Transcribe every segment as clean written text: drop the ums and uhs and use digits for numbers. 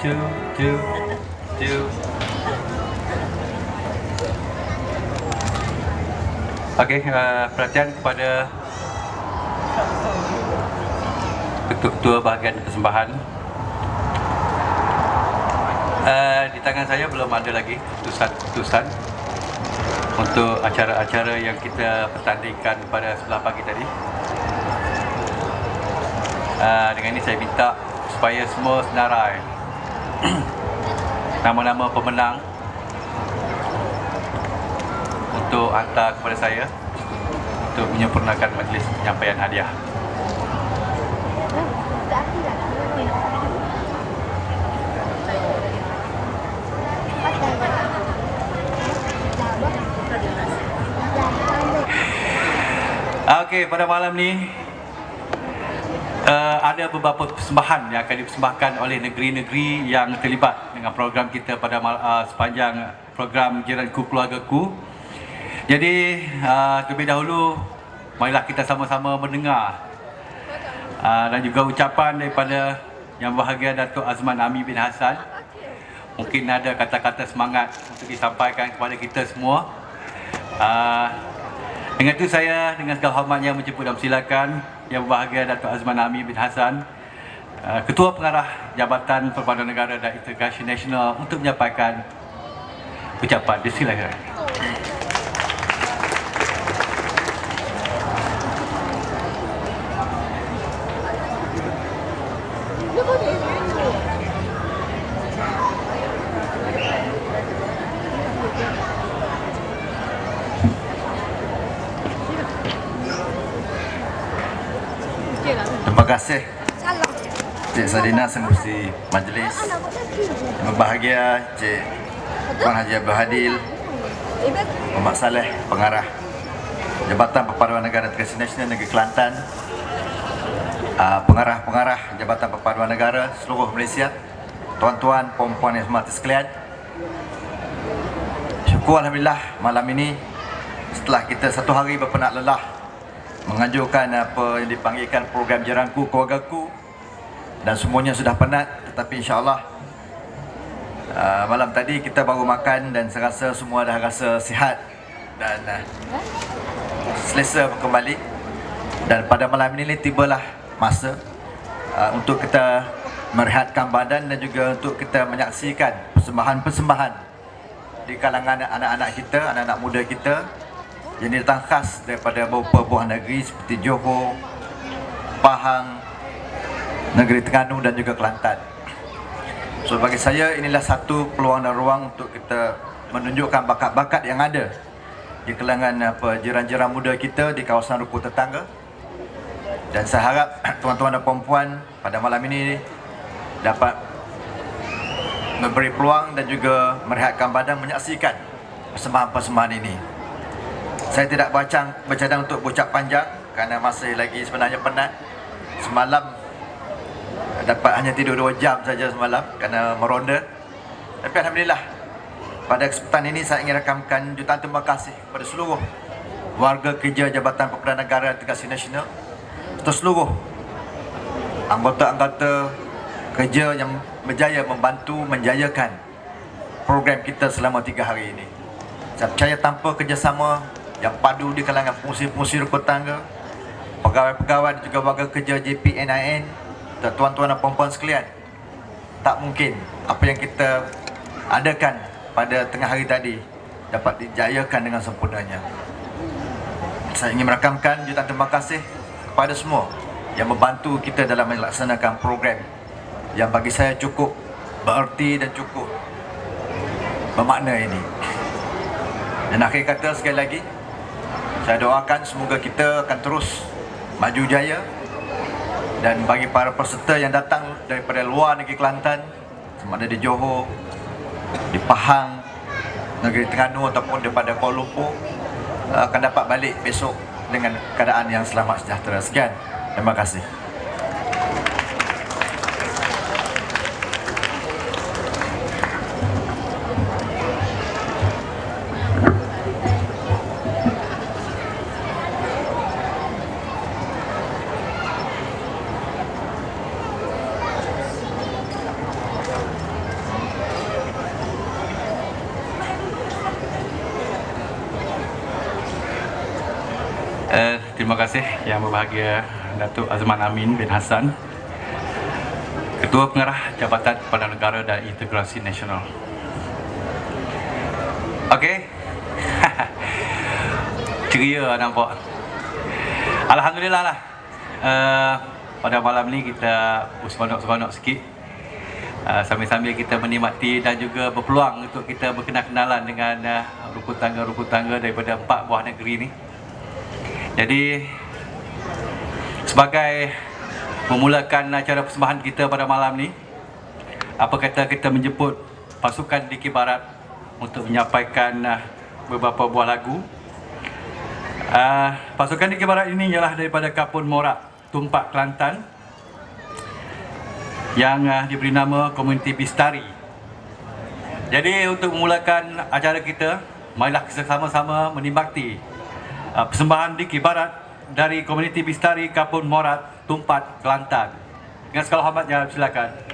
two, two, two. Okey, perhatian kepada ketua bahagian persembahan. Di tangan saya belum ada lagi keputusan untuk acara-acara yang kita pertandingkan pada sebelah pagi tadi. Dengan ini saya minta supaya semua senarai nama-nama pemenang untuk hantar kepada saya untuk menyempurnakan majlis penyampaian hadiah. Okey, pada malam ni ada beberapa persembahan yang akan dipersembahkan oleh negeri-negeri yang terlibat dengan program kita pada sepanjang program Jiranku Keluargaku. Jadi terlebih dahulu marilah kita sama-sama mendengar dan juga ucapan daripada Yang Berbahagia Datuk Azman Amir bin Hassan. Mungkin ada kata-kata semangat untuk disampaikan kepada kita semua. Dengan itu saya dengan segala hormatnya menjemput dan silakan Yang Berbahagia Datuk Azman Amir bin Hassan, Ketua Pengarah Jabatan Perpaduan Negara dan Integrasi Nasional untuk menyampaikan ucapan. Disilakan. Terima kasih Cik Sadina Sengusi Majlis. Yang berbahagia Cik Puan Haji Abdul Hadil, Muhammad Saleh, Pengarah Jabatan Perpaduan Negara Integrasi Nasional Negeri Kelantan, pengarah-pengarah Jabatan Perpaduan Negara seluruh Malaysia, tuan-tuan, puan-puan yang hormati sekalian. Syukur Alhamdulillah malam ini setelah kita satu hari berpenat lelah mengajukan apa yang dipanggilkan program Jiranku Keluargaku dan semuanya sudah penat, tetapi insya-Allah malam tadi kita baru makan dan saya rasa semua dah rasa sihat dan selesa kembali. Dan pada malam ini tibalah masa untuk kita merehatkan badan dan juga untuk kita menyaksikan persembahan-persembahan di kalangan anak-anak kita, anak-anak muda kita yang datang khas daripada beberapa buah negeri seperti Johor, Pahang, Negeri Terengganu dan juga Kelantan. So bagi saya inilah satu peluang dan ruang untuk kita menunjukkan bakat-bakat yang ada di kalangan jiran-jiran muda kita di kawasan ruku tetangga. Dan saya harap tuan-tuan dan puan-puan pada malam ini dapat memberi peluang dan juga merehatkan badan menyaksikan persembahan-persembahan ini. Saya tidak bercadang untuk berucap panjang kerana masih lagi sebenarnya penat. Semalam dapat hanya tidur 2 jam saja semalam kerana meronda. Tapi Alhamdulillah pada kesempatan ini saya ingin rakamkan jutaan terima kasih kepada seluruh warga kerja Jabatan Perpaduan Negara Integrasi Nasional atau seluruh anggota-anggota kerja yang berjaya membantu menjayakan program kita selama 3 hari ini. Saya percaya tanpa kerjasama yang padu di kalangan pengurusi-pengurusi rumah tangga, pegawai-pegawai dan juga warga kerja JPNIN, tuan-tuan dan puan-puan sekalian, tak mungkin apa yang kita adakan pada tengah hari tadi dapat dijayakan dengan sempurnanya. Saya ingin merakamkan jutaan terima kasih kepada semua yang membantu kita dalam melaksanakan program yang bagi saya cukup bererti dan cukup bermakna ini. Dan akhir kata sekali lagi, saya doakan semoga kita akan terus maju jaya. Dan bagi para peserta yang datang daripada luar negeri Kelantan, sama ada di Johor, di Pahang, Negeri Terengganu ataupun daripada Kuala Lumpur, akan dapat balik besok dengan keadaan yang selamat sejahtera. Sekian, terima kasih. terima kasih Yang Berbahagia Datuk Azman Amin bin Hassan, Ketua Pengarah Jabatan Kepada Negara dan Integrasi Nasional. Okey. Ceria nampak. Alhamdulillah lah. Pada malam ni kita seronok-seronok sikit. Sambil-sambil kita menikmati dan juga berpeluang untuk kita berkenal-kenalan dengan rukun tangga daripada 4 buah negeri ni. Jadi sebagai memulakan acara persembahan kita pada malam ni, apa kata kita menjemput pasukan Dikir Barat untuk menyampaikan beberapa buah lagu. Pasukan Dikir Barat ini ialah daripada Kapun Morak, Tumpak, Kelantan, yang diberi nama Komuniti Bistari. Jadi untuk memulakan acara kita, marilah kita sama-sama menikmati persembahan Dikir Barat dari Komuniti Bistari Kapun Morat, Tumpak, Kelantan. Dengan segala hormatnya, silakan.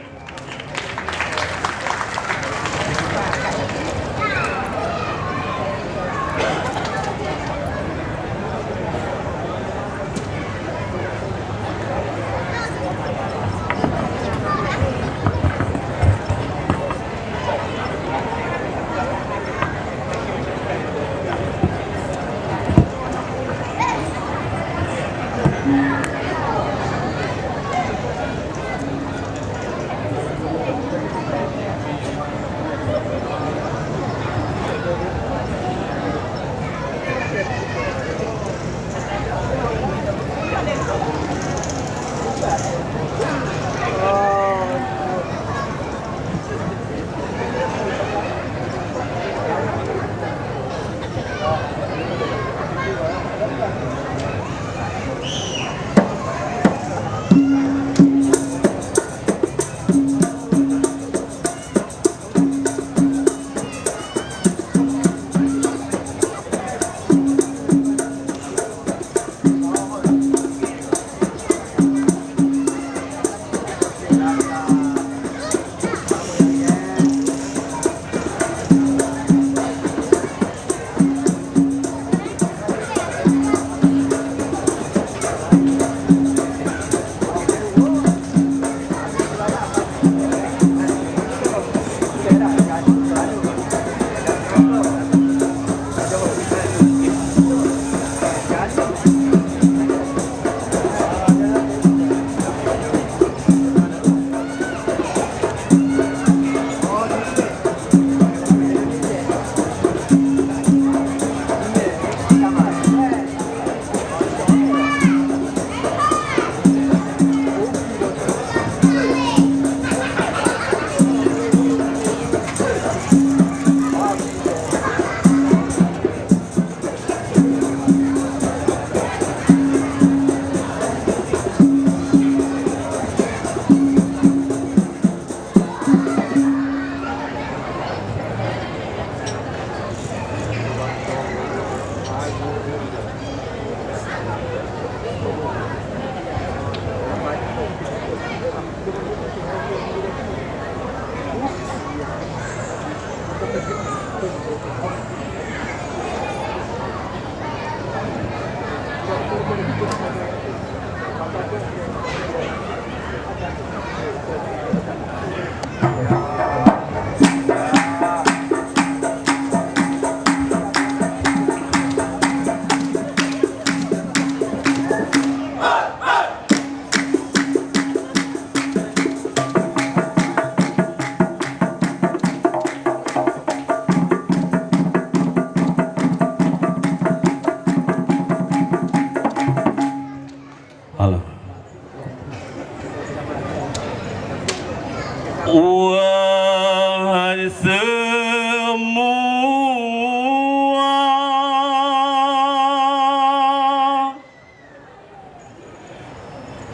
Wahai semua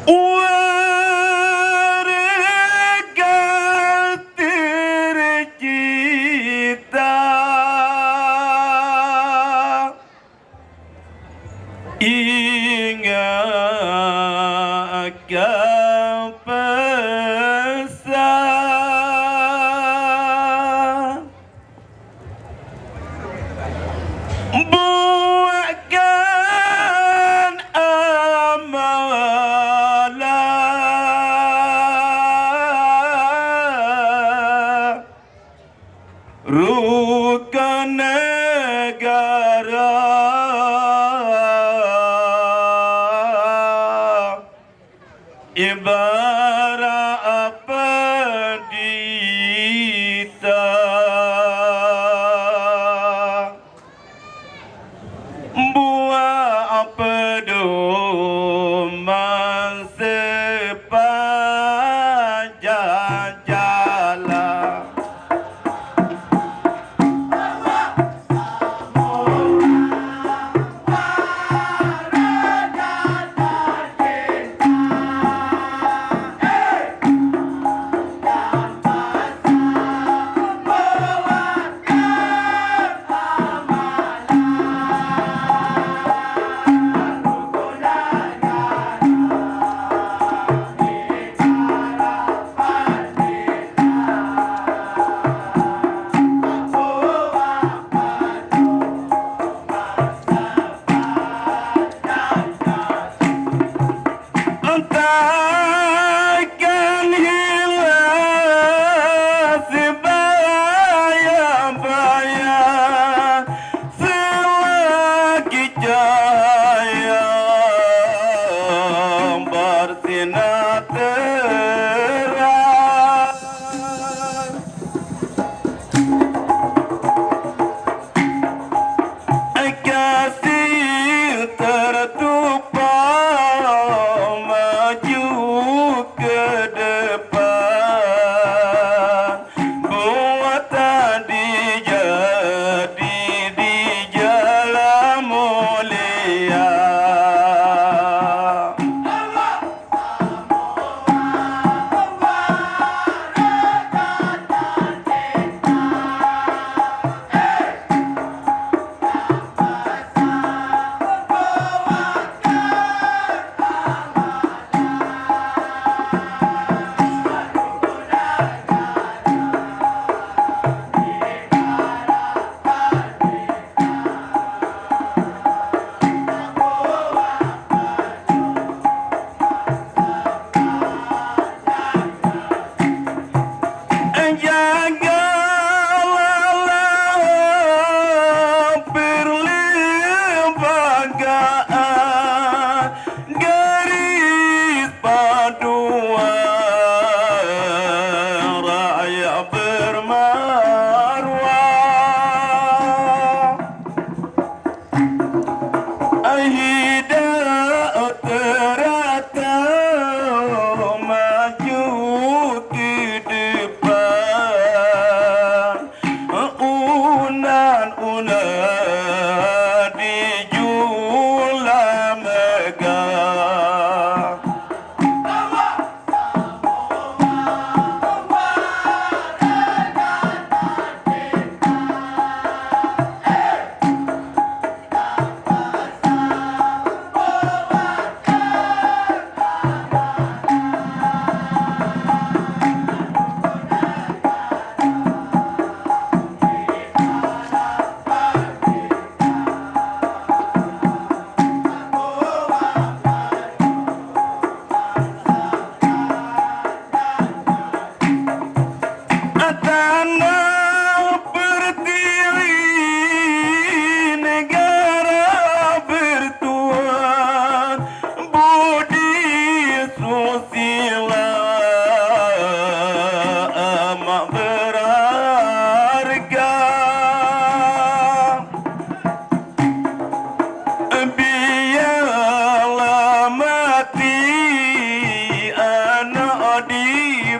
warga tercinta, ingat akan pesan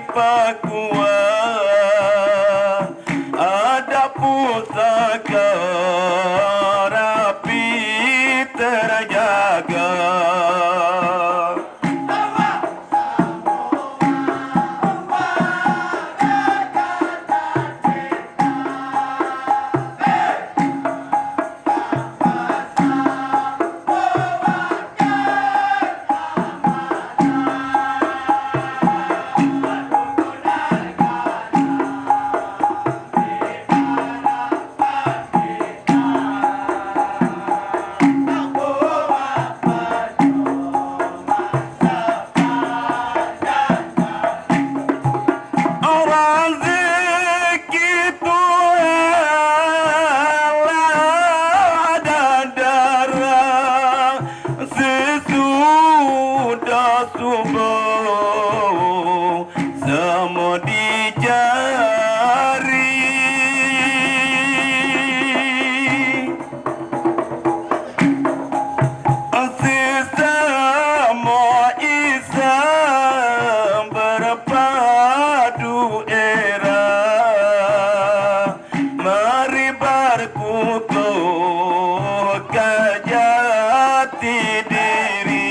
Papua ada pusaka rapi terjaga. Semua dicari sesama Islam berpadu era. Mari berkumpul ke jati diri.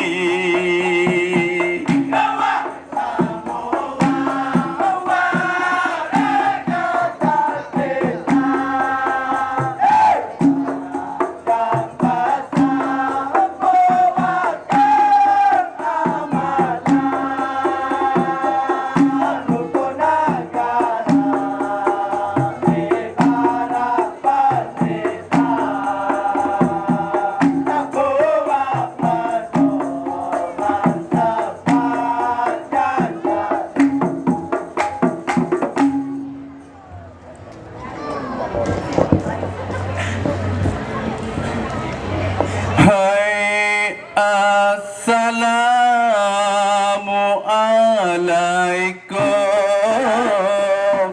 Hai Assalamualaikum.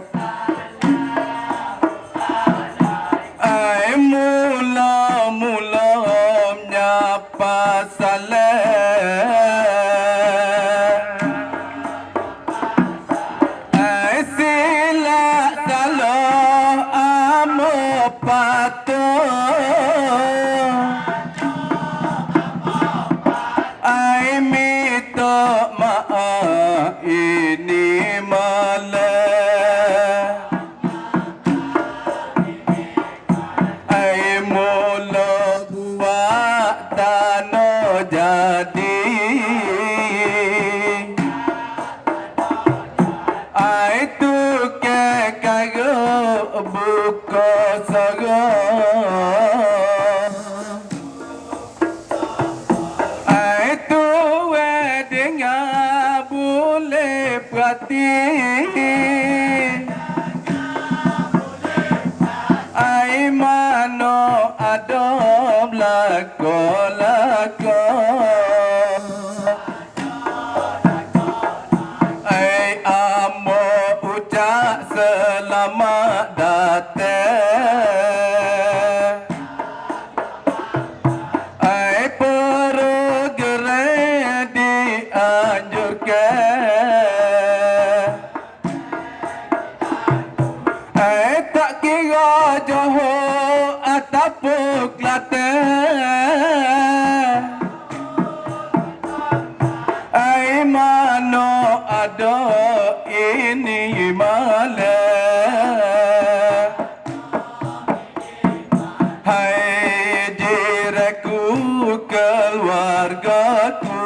Ai mula-mula menyapa salam. Ai sila salam amo patuh. Ai minta maaf ini malam. Ai mula buat tanah jadi. Ai tu ke kagak buka sarang. Boleh berhati ai mana ada belakang-belakang. Ai amo ucap selamat datang. Ai program dianjurkan. Tak kira Johor ataupun Kelantan. Ai mana ada ini malam. Hai jiranku keluargaku.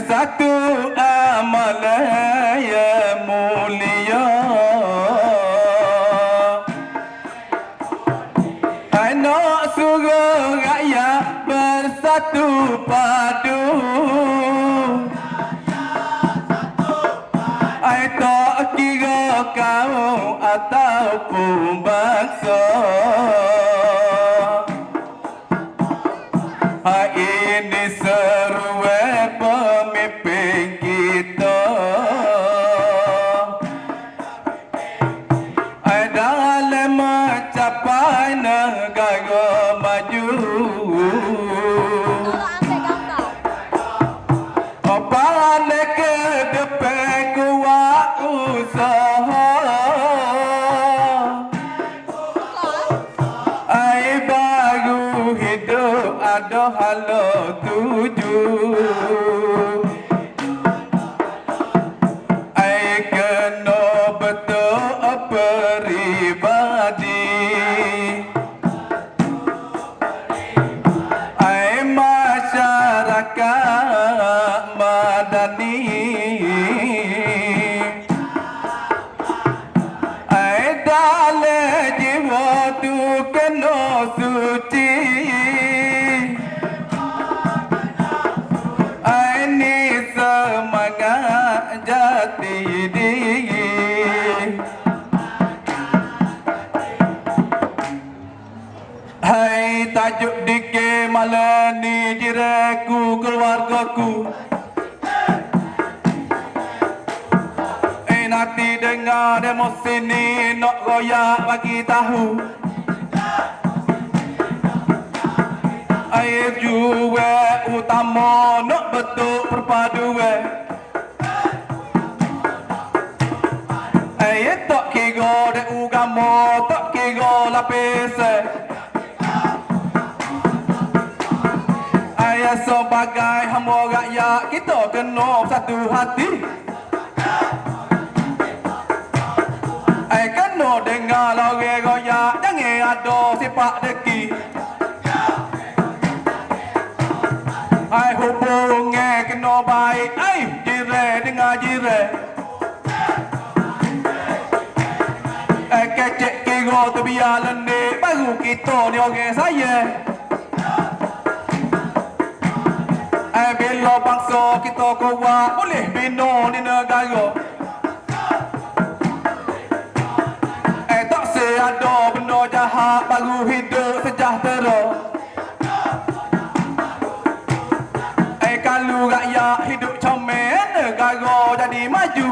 Satu amalan yang mulia. Nak suruh rakyat bersatu padu. jati diri. Hai tajuk dike malam ni jiraku keluargaku. Nanti dengar demo sini nak goyak bagi tahu. Air juwe utama nak betul perpaduan. Air tak kira dek ugama tak kira lapis. Air sebagai hamba rakyat kita kena satu hati. Kena dengar lori goyak, jangan ada sifat deki. Hubungi kena baik, jiran dengan jiran. Kecek kira tu biar lendik, baru kita ni orang saya. Bila bangsa kita kuat, boleh bina di negara. Ada benda jahat baru hidup sejahtera. Kalau rakyat hidup comel, negara jadi maju.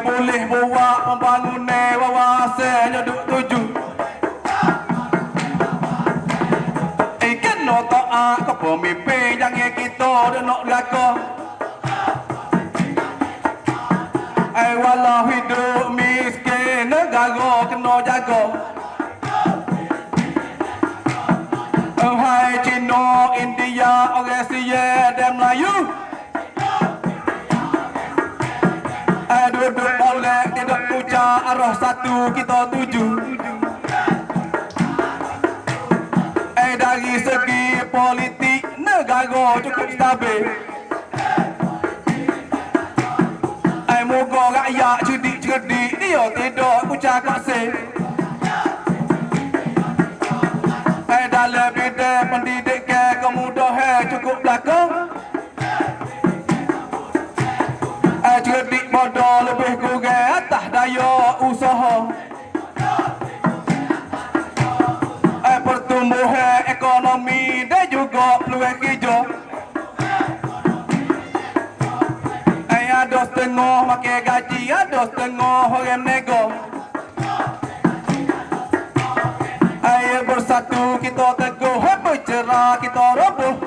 Boleh buat pembangunan wawasan duduk tuju. Kena taat ke pemimpin, jangan kita nak belaka. Walau hidup miskin, negara kena jaga. Hai Cina, India, orang Asia dan Melayu. Duduk boleh tidak pucat arah satu kita tuju. Dari segi politik, negara cukup stabil. Moga rakyat cerdik-cerdik, dia tidak pucat kaksir. Dalam bidang pendidikan kemudahan cukup belakang. Cerdik bodoh lebih kurang atas daya usaha. Pertumbuhan ekonomi dan juga peluang kerja. Ada setengah makan gaji, ada setengah orang nego. Ayo bersatu kita teguh, bercerah kita roboh.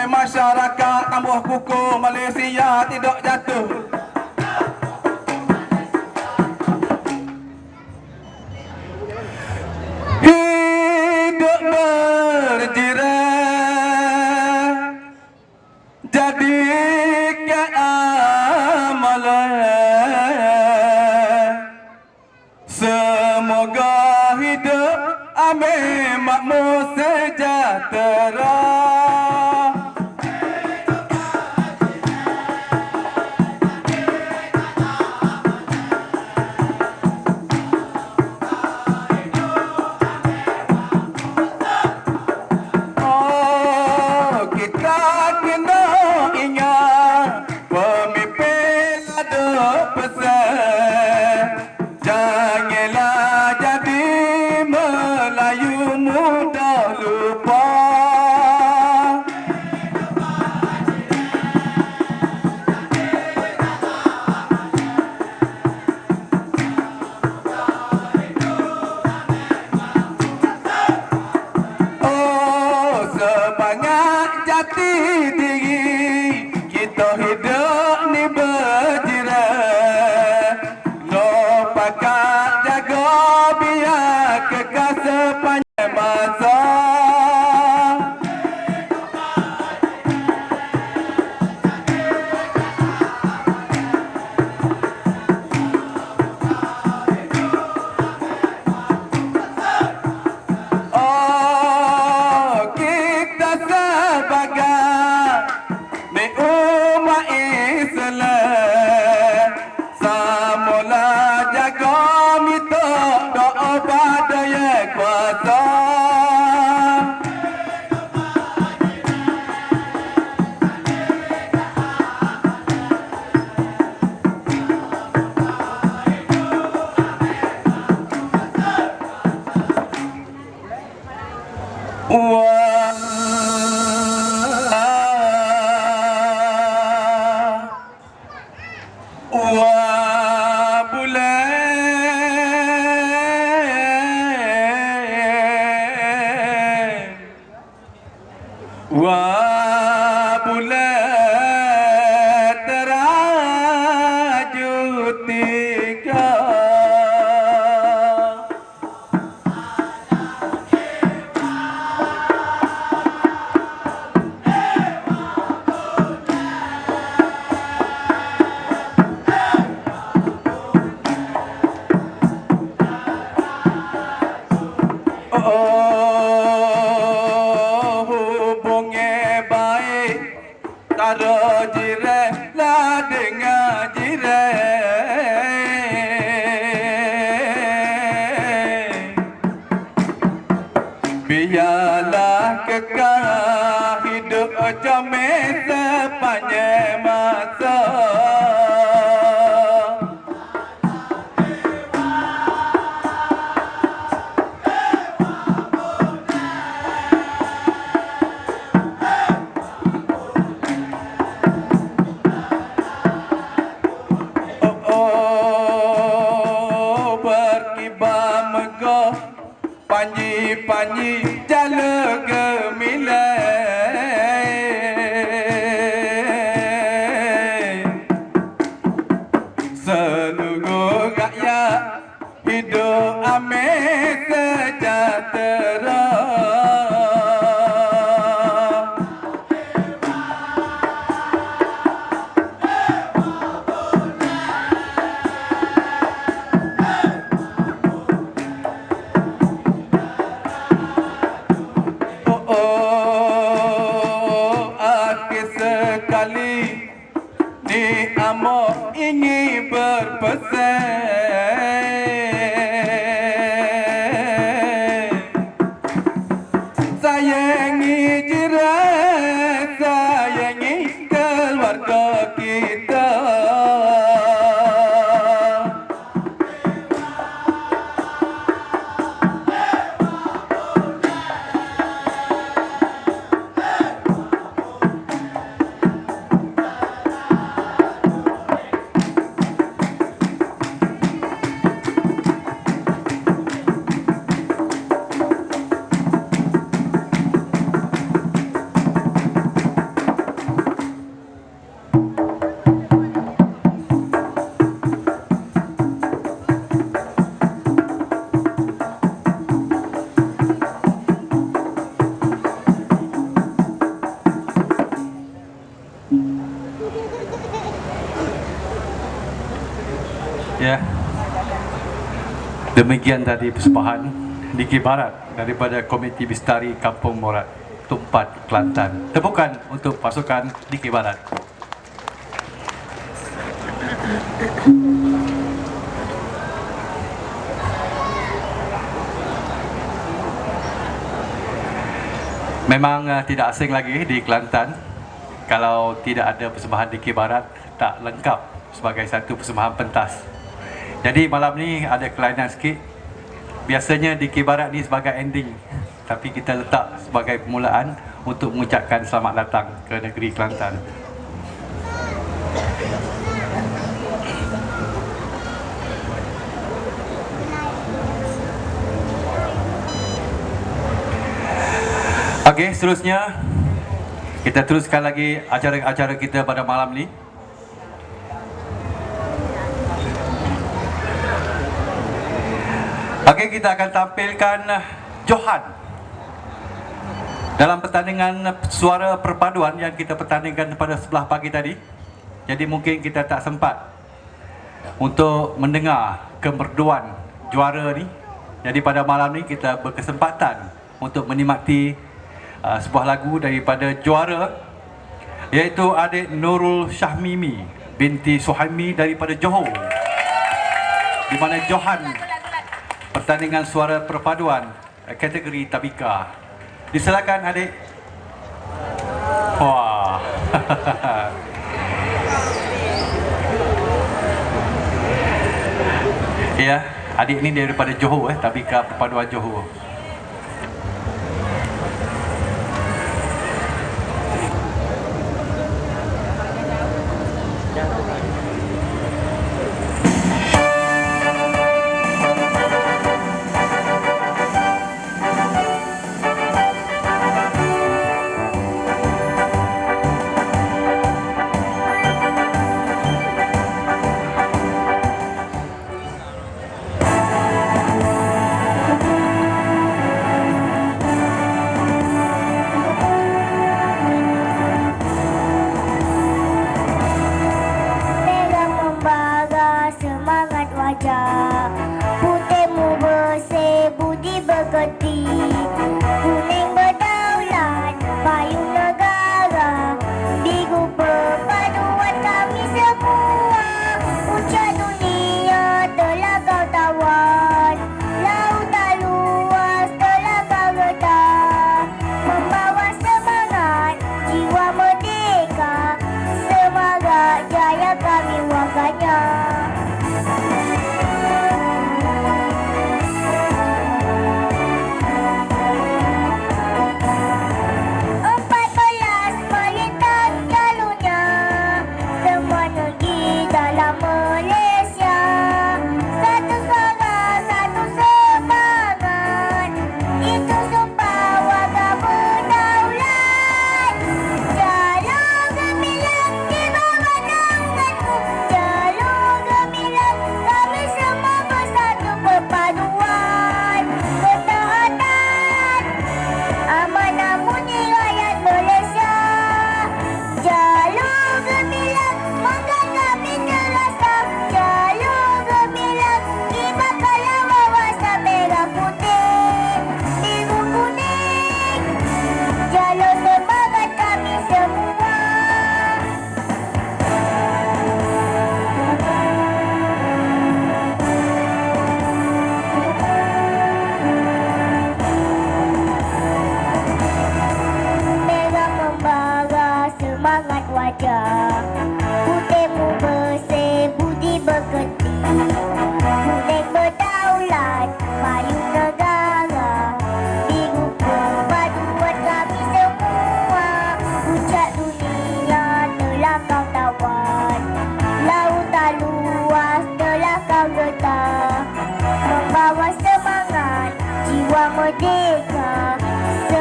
Masyarakat tambah kukuh, Malaysia tidak jatuh. Hidup berjiran jadi keamalan. Semoga hidup amin makmur sejahtera. Jati diri kita hidup ni berjiran. No pakat jaga biar kekal sepanjang masa. Oh, kita sebagai Biarlah kekal hidup comel sepanjang masa. Berkibar megah panji-panji jala gemilang. Seluruh rakyat hidup aman sejahtera. Sekali ni amo ingin berpesan, sayangi jiran, sayangi keluarga kita. Ya, demikian tadi persembahan Dikir Barat daripada Komiti Bistari Kampung Morat Tumpat, Kelantan. Tepukan untuk pasukan Dikir Barat. Memang tidak asing lagi di Kelantan, kalau tidak ada persembahan Dikir Barat tak lengkap sebagai satu persembahan pentas. Jadi malam ni ada kelainan sikit. Biasanya Dikir Barat ni sebagai ending, tapi kita letak sebagai permulaan untuk mengucapkan selamat datang ke negeri Kelantan. Okey, seterusnya kita teruskan lagi acara-acara kita pada malam ni. Okey, kita akan tampilkan Johan dalam pertandingan suara perpaduan yang kita pertandingkan pada sebelah pagi tadi. Jadi mungkin kita tak sempat untuk mendengar kemerduan juara ni. Jadi pada malam ni kita berkesempatan untuk menikmati sebuah lagu daripada juara, iaitu adik Nurul Syahmimi binti Suhaimi daripada Johor, di mana Johan pertandingan suara perpaduan kategori tabika. Disilakan adik. Wah. Ya, adik ni daripada Johor, tabika perpaduan Johor.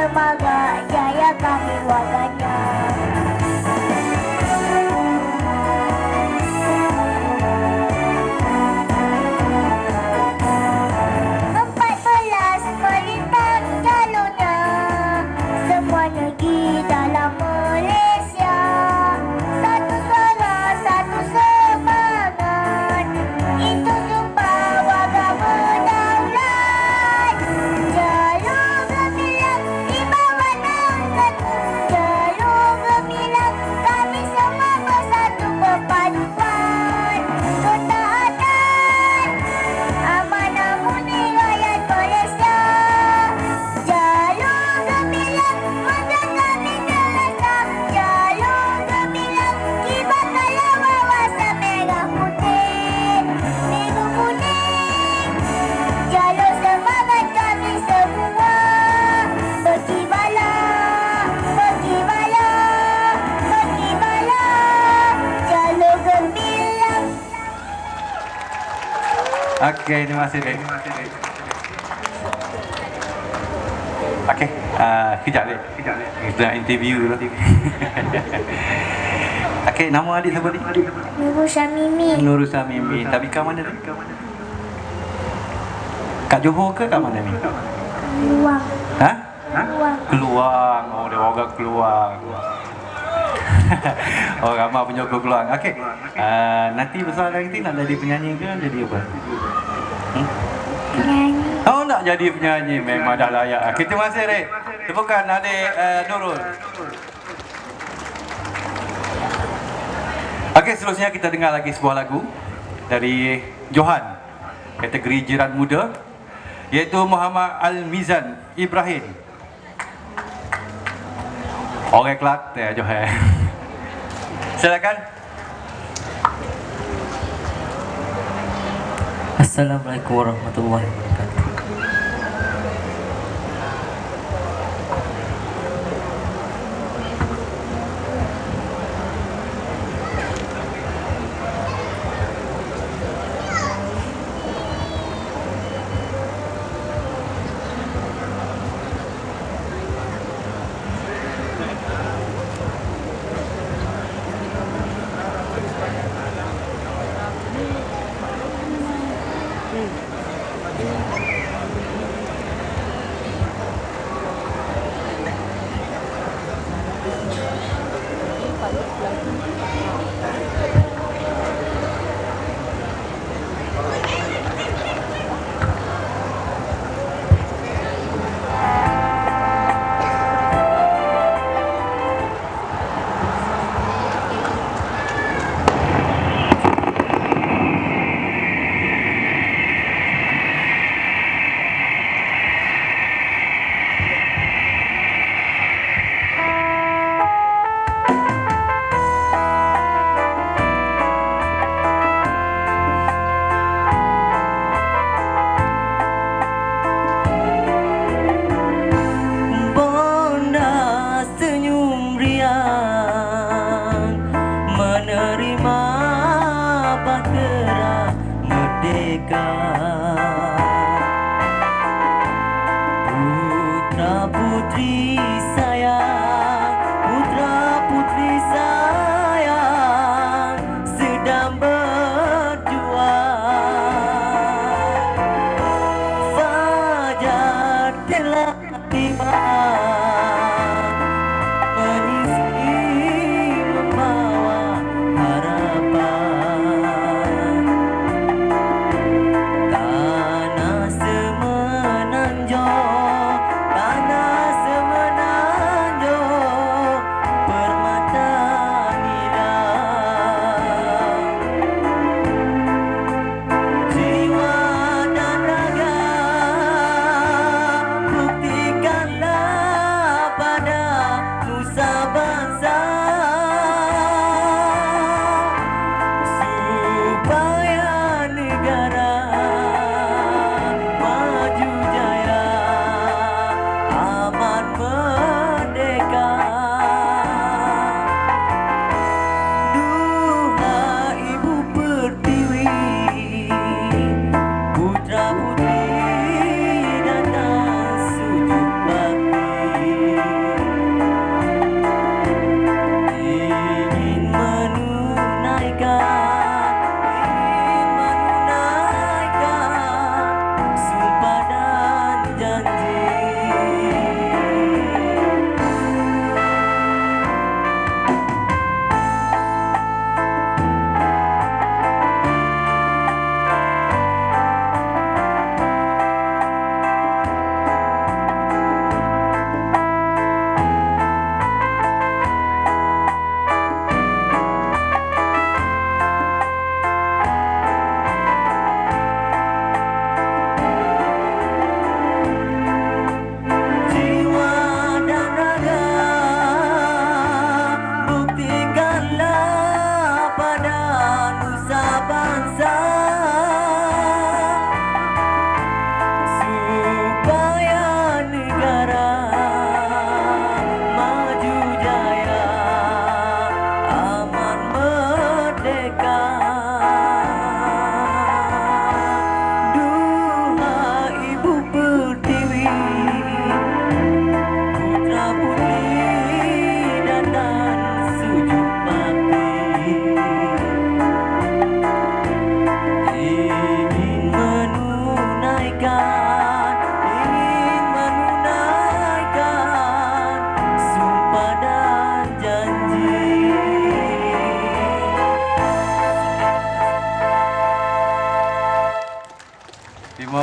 semangat jaya kami warganya. 14 melintang jalurnya, semua negeri dalam Malaysia. Satu suara, satu semangat, itu sumpah warga berdaulat. Jalur gemilang di bawah naungan, jalur gemilang kami semua bersatu berpaduan. Ketaatan amanah murni rakyat Malaysia. Jalur gemilang menang kami terasa. Jalur gemilang kibarkanlah wawasan merah putih, biru kuning. Jalur semangat kami semua. Berkibarlah, berkibarlah, berkibarlah. Jalur gemilang. Okey, terima kasih. Okey, kejap dek. Kita nak interview dulu. Okey, nama adik siapa ni? Nurul Syamimi. Nurul Samimi. Tapi kat mana ni? Kat Johor ke kat mana ni? Luang. Ha? Luang. Keluang. Oh, dia orang Keluang. Oh, ramai penyokong Keluang. Okey. Nanti besar nanti nak jadi penyanyi ke jadi apa? Penyanyi. Oh, nak jadi penyanyi memang dah layak. Okey, terima kasih Rek. Tepukan adik Nurul. Okey, seterusnya kita dengar lagi sebuah lagu dari Johan, kategori jiran muda, iaitu Muhammad Al-Mizan Ibrahim. Orang Kelantan Johan. Silakan. Assalamualaikum warahmatullahi wabarakatuh. Putra putri sayang, putra putri sayang sedang berjuang. Fajar telah tiba, mengisi membawa harapan. Tanah semenanjung, tanah semenanjung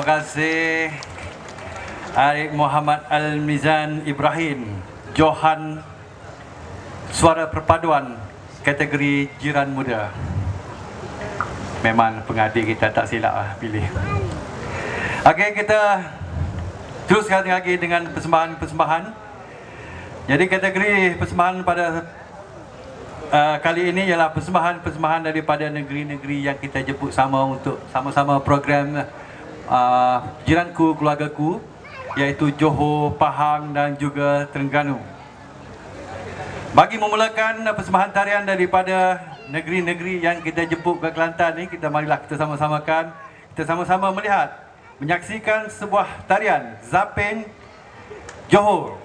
Terima kasih Arif Muhammad Al-Mizan Ibrahim, Johan Suara Perpaduan kategori Jiran Muda. Memang pengadik kita tak silap lah pilih. Okey, kita teruskan lagi dengan persembahan-persembahan. Jadi kategori persembahan pada kali ini ialah persembahan-persembahan daripada negeri-negeri yang kita jemput sama untuk sama-sama program Jiranku Keluargaku, iaitu Johor, Pahang dan juga Terengganu. Bagi memulakan persembahan tarian daripada negeri-negeri yang kita jemput ke Kelantan ni, marilah kita sama-samakan, kita sama-sama melihat, menyaksikan sebuah tarian Zapin Johor. Zapin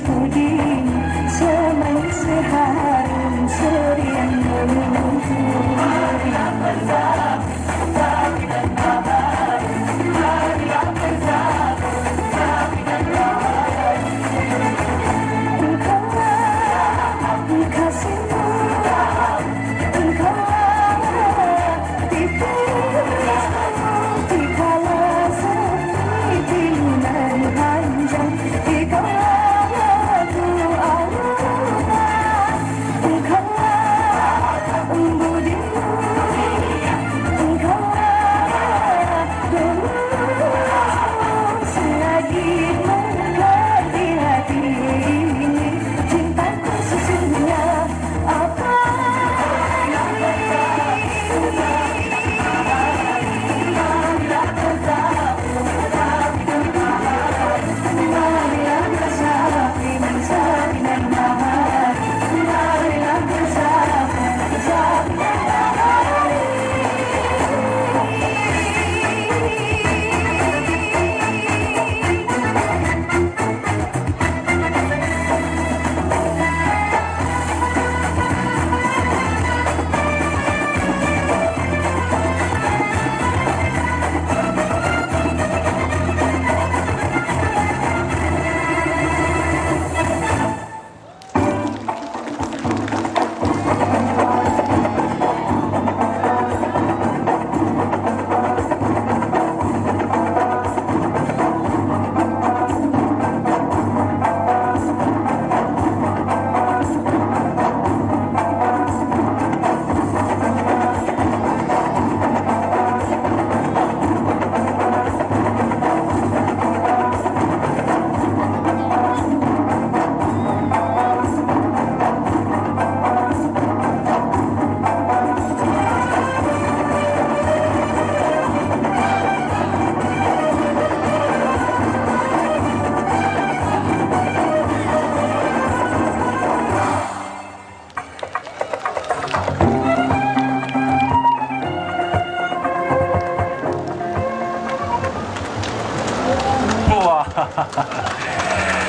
puding semai seharum serian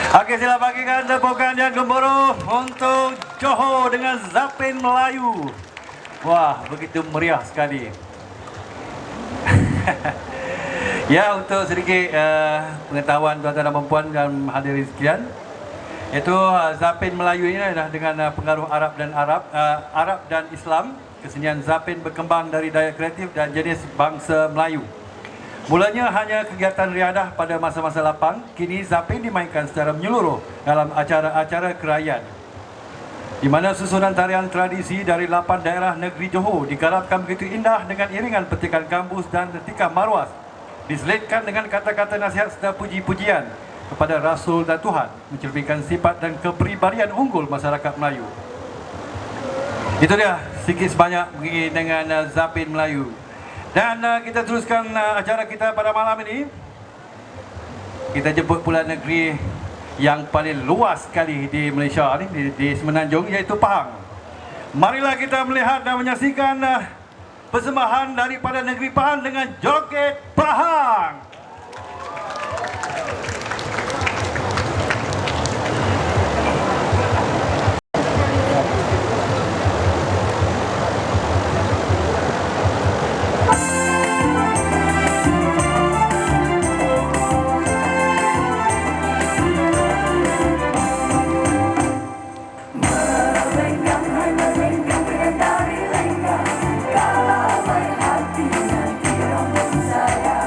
Okey, sila bagikan tepukan yang gemuruh untuk Johor dengan Zapin Melayu. Wah, begitu meriah sekali. Ya, untuk sedikit pengetahuan tuan-tuan dan puan dan hadirin sekalian, iaitu Zapin Melayu ini adalah dengan pengaruh Arab dan Islam. Kesenian Zapin berkembang dari daya kreatif dan jenis bangsa Melayu. Mulanya hanya kegiatan riadah pada masa-masa lapang, kini Zapin dimainkan secara menyeluruh dalam acara-acara kerajaan, di mana susunan tarian tradisi dari 8 daerah negeri Johor digarapkan begitu indah dengan iringan petikan gambus dan tikam marwas, diselitkan dengan kata-kata nasihat serta puji-pujian kepada Rasul dan Tuhan, mencerminkan sifat dan kepribadian unggul masyarakat Melayu. Itu dia sedikit sebanyak dengan Zapin Melayu. Dan kita teruskan acara kita pada malam ini. Kita jemput pula negeri yang paling luas sekali di Malaysia ni, di Semenanjung, iaitu Pahang. Marilah kita melihat dan menyaksikan persembahan daripada negeri Pahang dengan joget Pahang. Kalau berhati nanti orang saya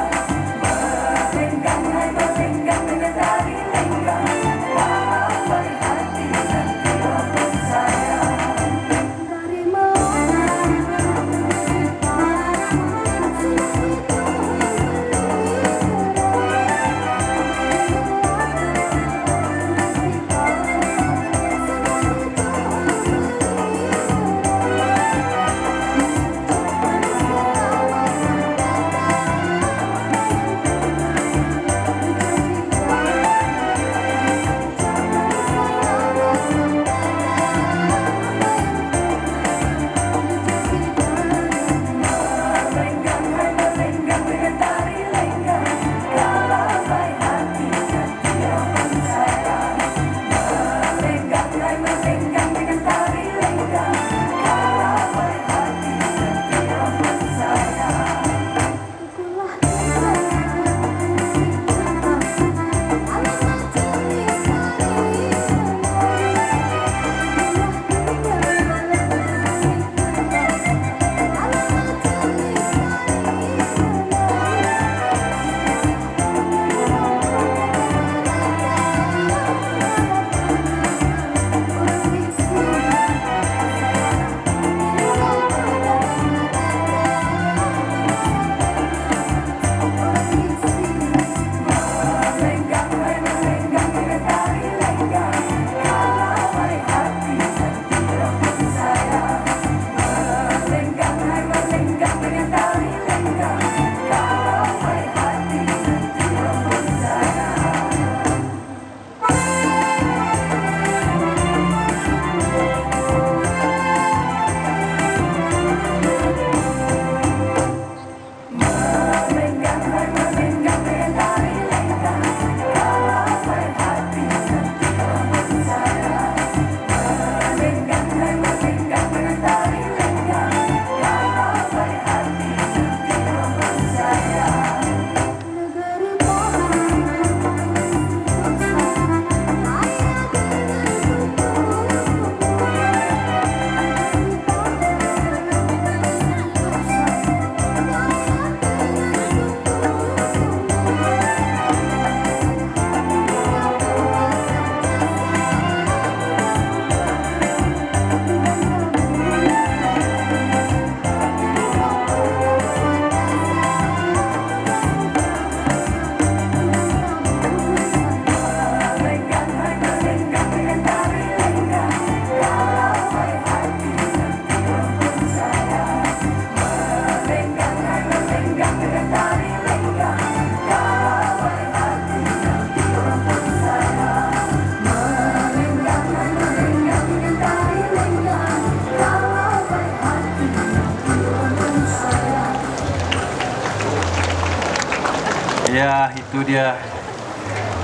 Ya, itu dia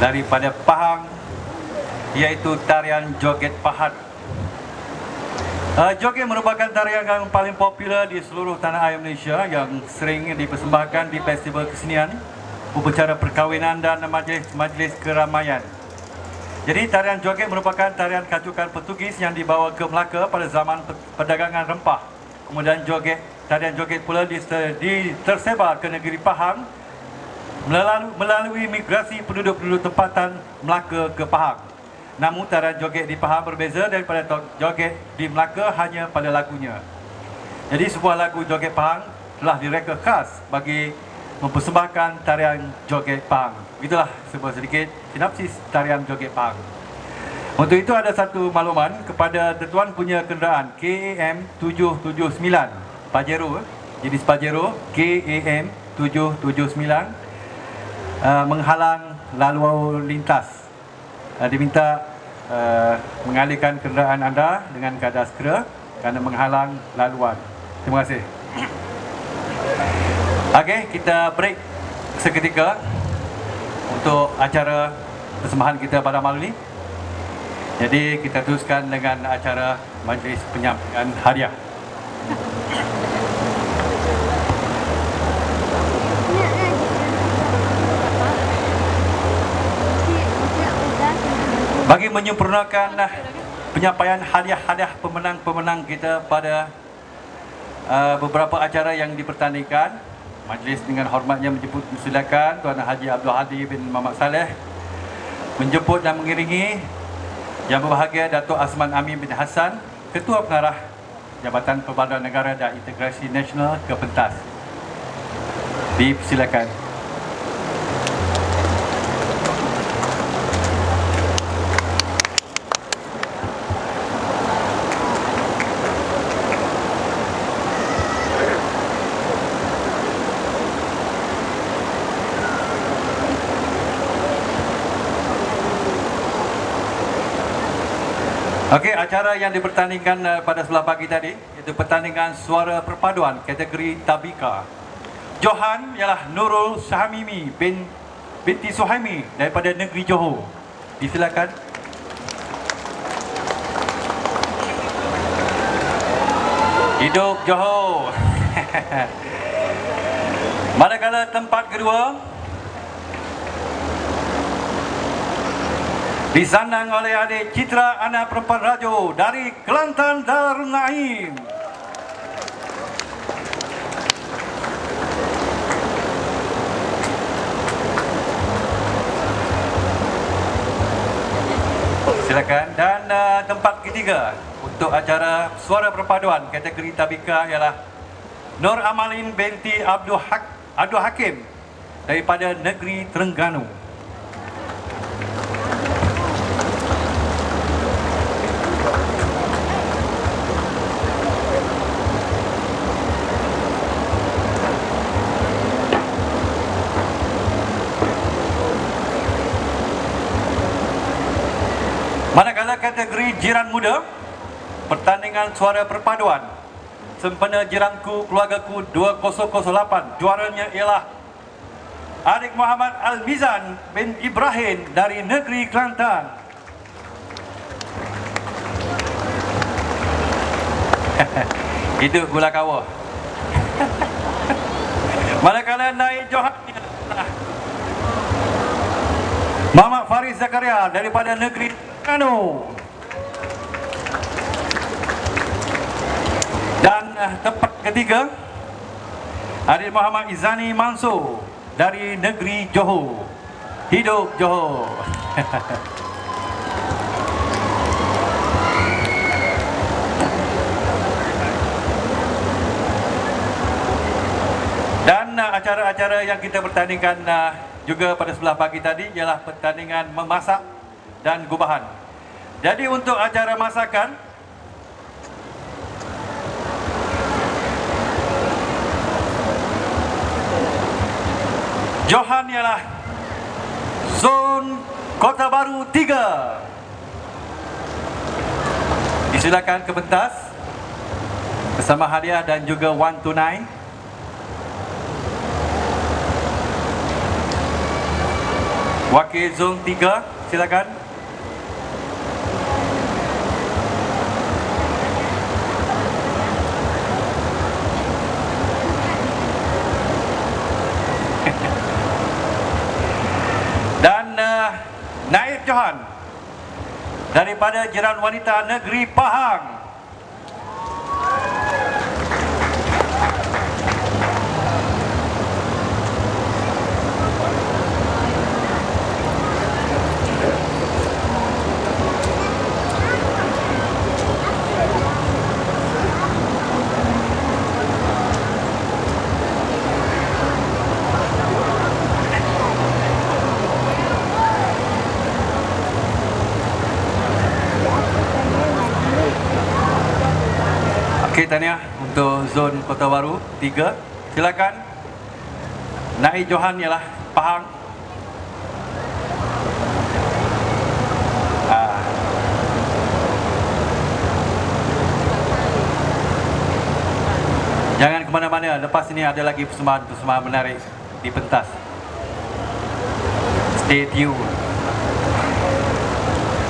daripada Pahang, iaitu tarian joget Pahat. Joget merupakan tarian yang paling popular di seluruh tanah air Malaysia yang sering dipersembahkan di festival kesenian, upacara perkahwinan dan majlis-majlis keramaian. Jadi tarian joget merupakan tarian kacukan Portugis yang dibawa ke Melaka pada zaman perdagangan rempah. Kemudian tarian joget pula tersebar ke negeri Pahang melalui migrasi penduduk-penduduk tempatan Melaka ke Pahang. Namun tarian joget di Pahang berbeza daripada joget di Melaka hanya pada lagunya. Jadi sebuah lagu joget Pahang telah direka khas bagi mempersembahkan tarian joget Pahang. Itulah sebuah sedikit sinopsis tarian joget Pahang. Untuk itu ada satu makluman kepada tuan punya kenderaan KAM 779 Pajero, jenis Pajero KAM 779 menghalang lalu lintas. Diminta mengalihkan kenderaan anda dengan keadaan segera kerana menghalang laluan. Terima kasih. Okey, kita break seketika untuk acara persembahan kita pada malam ini. Jadi kita teruskan dengan acara majlis penyampaian hadiah. Bagi menyempurnakan penyampaian hadiah-hadiah pemenang-pemenang kita pada beberapa acara yang dipertandingkan, majlis dengan hormatnya menjemput silakan Tuan Haji Abdul Hadi bin Muhammad Saleh menjemput dan mengiringi Yang Berbahagia Datuk Asman Amin bin Hassan, Ketua Pengarah Jabatan Perpaduan Negara dan Integrasi Nasional ke pentas. Dipersilakan. Okey, acara yang dipertandingkan pada sebelah pagi tadi itu pertandingan suara perpaduan kategori tabika. Johan ialah Nurul Sahamimi binti Suhaimi daripada negeri Johor. Disilakan. Hidup Johor. Manakala tempat kedua disandang oleh adik Citra anak perempuan Rajo dari Kelantan Darul Naim. Silakan. Dan tempat ketiga untuk acara suara perpaduan kategori tabika ialah Nur Amalin binti Abdul Hakim daripada negeri Terengganu. Manakala kategori jiran muda, pertandingan suara perpaduan sempena jiranku keluargaku 2008, juaranya ialah Adik Muhammad Al-Mizan bin Ibrahim dari negeri Kelantan. Itu gula kawah. Manakala naik Johan Muhammad Faris Zakaria daripada negeri Terengganu. Dan tempat ketiga Adik Muhammad Izani Mansur dari negeri Johor. Hidup Johor. Dan acara-acara yang kita pertandingkan juga pada sebelah pagi tadi ialah pertandingan memasak dan gubahan. Jadi untuk acara masakan, Johan ialah Zon Kota Baru 3. Disilakan ke pentas bersama hadiah dan juga wang tunai. Wakil Zon 3, silakan. Dan Naib Johan daripada Jiran Wanita Negeri Pahang. Okey, tahniah untuk zon Kota Baru 3. Silakan. Naib Johan ialah Pahang. Jangan ke mana-mana, lepas ini ada lagi persembahan-persembahan menarik di pentas. Stay tune.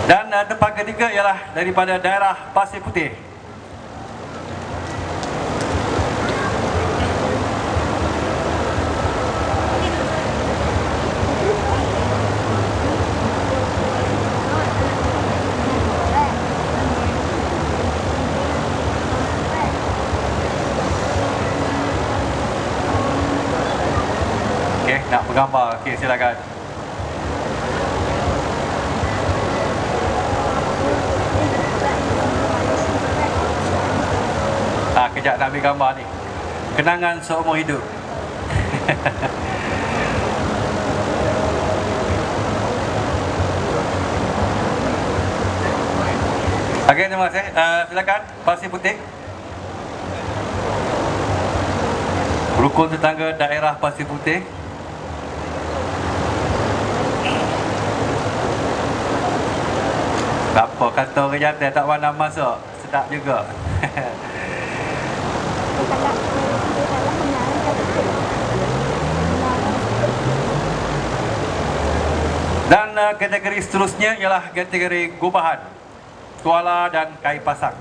Dan tempat ketiga ialah daripada daerah Pasir Putih. Okey, nak bergambar. Okey, silakan. Kejap nak ambil gambar ni. Kenangan seumur hidup. Okey, terima kasih. Silakan, Pasir Putih. Rukun tetangga daerah Pasir Putih. Apa kata orang jantan tak pandai masak, sedap juga. Dan kategori seterusnya ialah kategori gubahan, tuala dan kain pasang.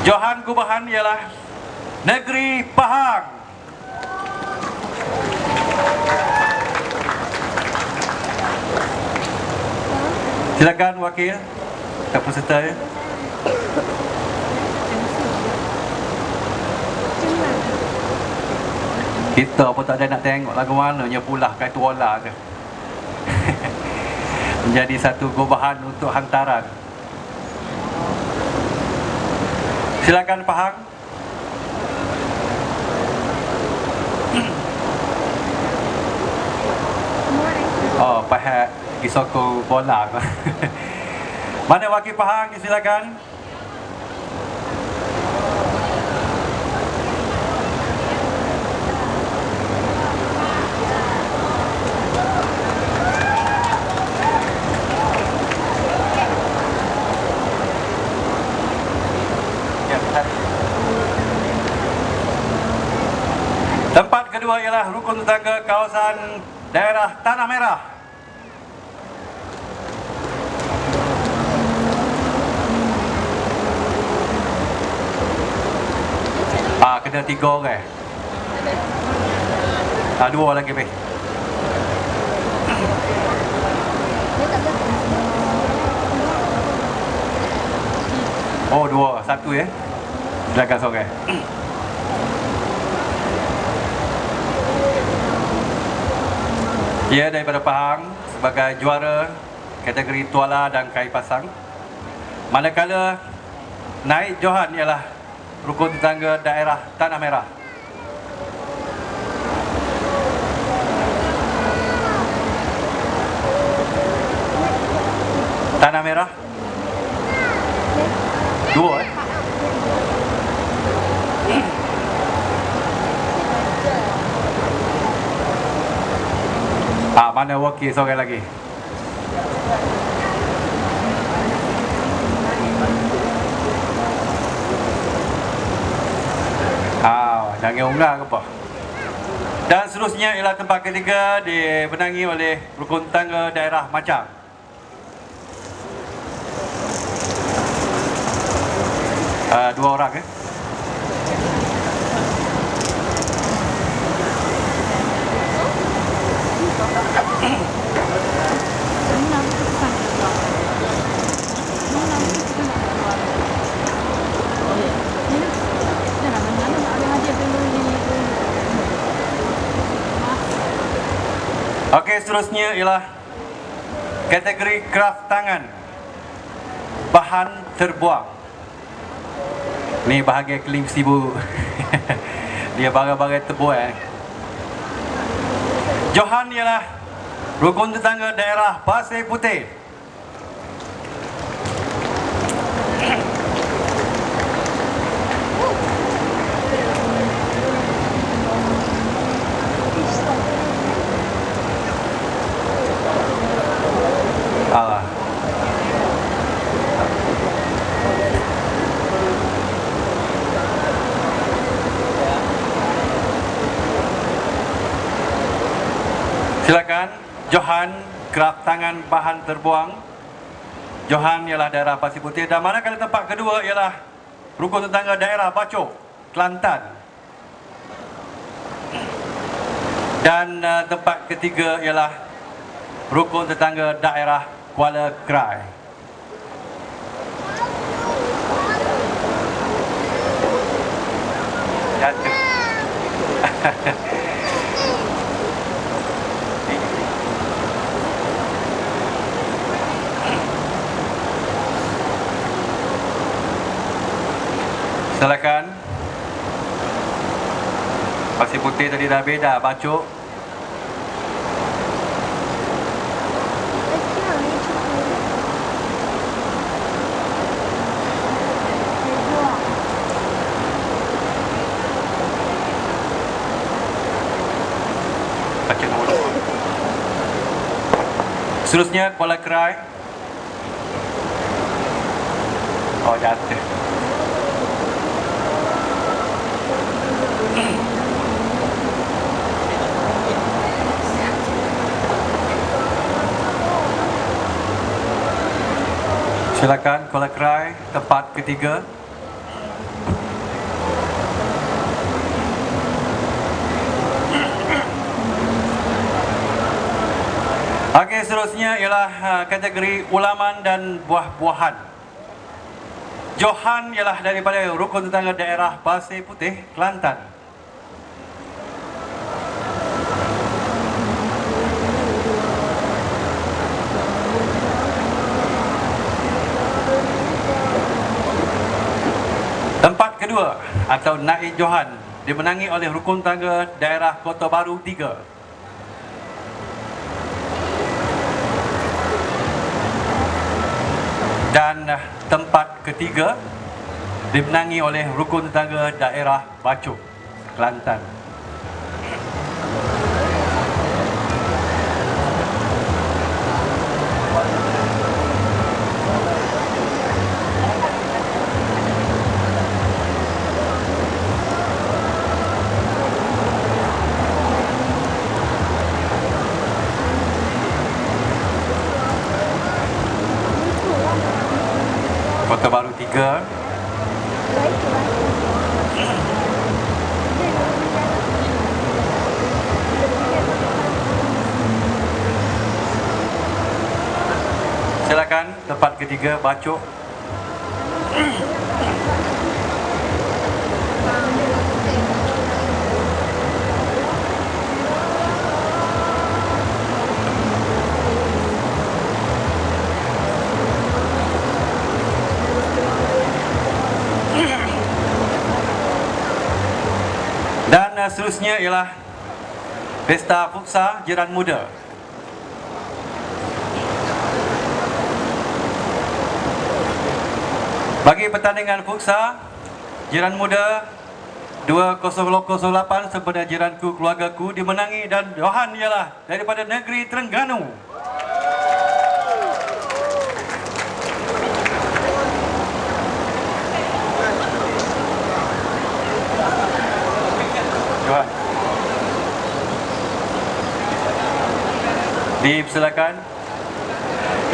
Johan gubahan ialah Negeri Pahang. Silakan wakil ke peserta ya. Kita pun tak ada nak tengok lagu mananya pula kai tuala ke. Menjadi satu gubahan untuk hantaran. Silakan Pahang. Oh, Pahang pergi sokong bola ke. Mana wakil Pahang, silakan. Tempat kedua ialah rukun tetangga kawasan daerah Tanah Merah. Kena 3 orang. 2 lagi baik. Oh, 2, 1 ya. Silakan seorang. Dia daripada Pahang sebagai juara kategori tuala dan kain pasang. Manakala Naib Johan ialah rukun tetangga daerah Tanah Merah. Tanah Merah 2 mana wakil seorang lagi? Jangan unggah ke apa? Dan seterusnya ialah tempat ketiga dimenangi oleh rukun tangga daerah Macang. Dua orang Okey, seterusnya ialah kategori kraft tangan bahan terbuang. Ni bahagian keling sibu. Dia barang-barang terbuang. Johan ialah rukun tetangga daerah Pasir Putih. Allah. Silakan Johan, kraft tangan bahan terbuang. Johan ialah daerah Pasir Putih. Dan manakala tempat kedua ialah rukun tetangga daerah Bacok, Kelantan. Dan tempat ketiga ialah rukun tetangga daerah Kuala Krai. Jatuh. Silakan. Pasir Putih tadi dah beda, Bacok. Bacok nombor 2. Seterusnya Kuala Krai. Oh, jatuh. Silakan Kuala Krai, tempat ketiga. Okey, seterusnya ialah kategori ulaman dan buah-buahan. Johan ialah daripada rukun tetangga daerah Pasir Putih, Kelantan. Tempat kedua atau Naib Johan dimenangi oleh rukun tangga daerah Kota Baru 3. Dan tempat ketiga dimenangi oleh rukun tangga daerah Bacok, Kelantan. Kota Baru 3. Silakan tempat ketiga Bacok. Dan seterusnya ialah Pesta Fuksa Jiran Muda. Bagi pertandingan Fuksa Jiran Muda 2008 sempena Jiranku Keluargaku dimenangi, dan Johan ialah daripada negeri Terengganu. Johan. Dipersilakan.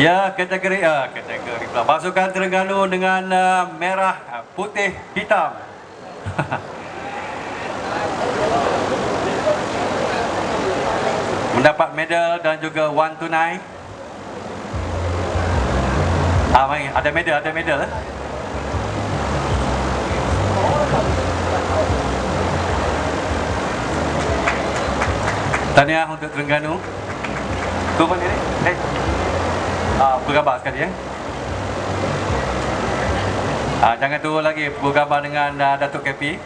Ya, kategori pula. Pasukan Terengganu dengan merah, putih, hitam. Mendapat medal dan juga wang tunai. Mari, ada medal. Tahniah untuk Terengganu. Turun ini. Bergambar sekali ya. Jangan turun lagi, bergambar dengan Datuk KP.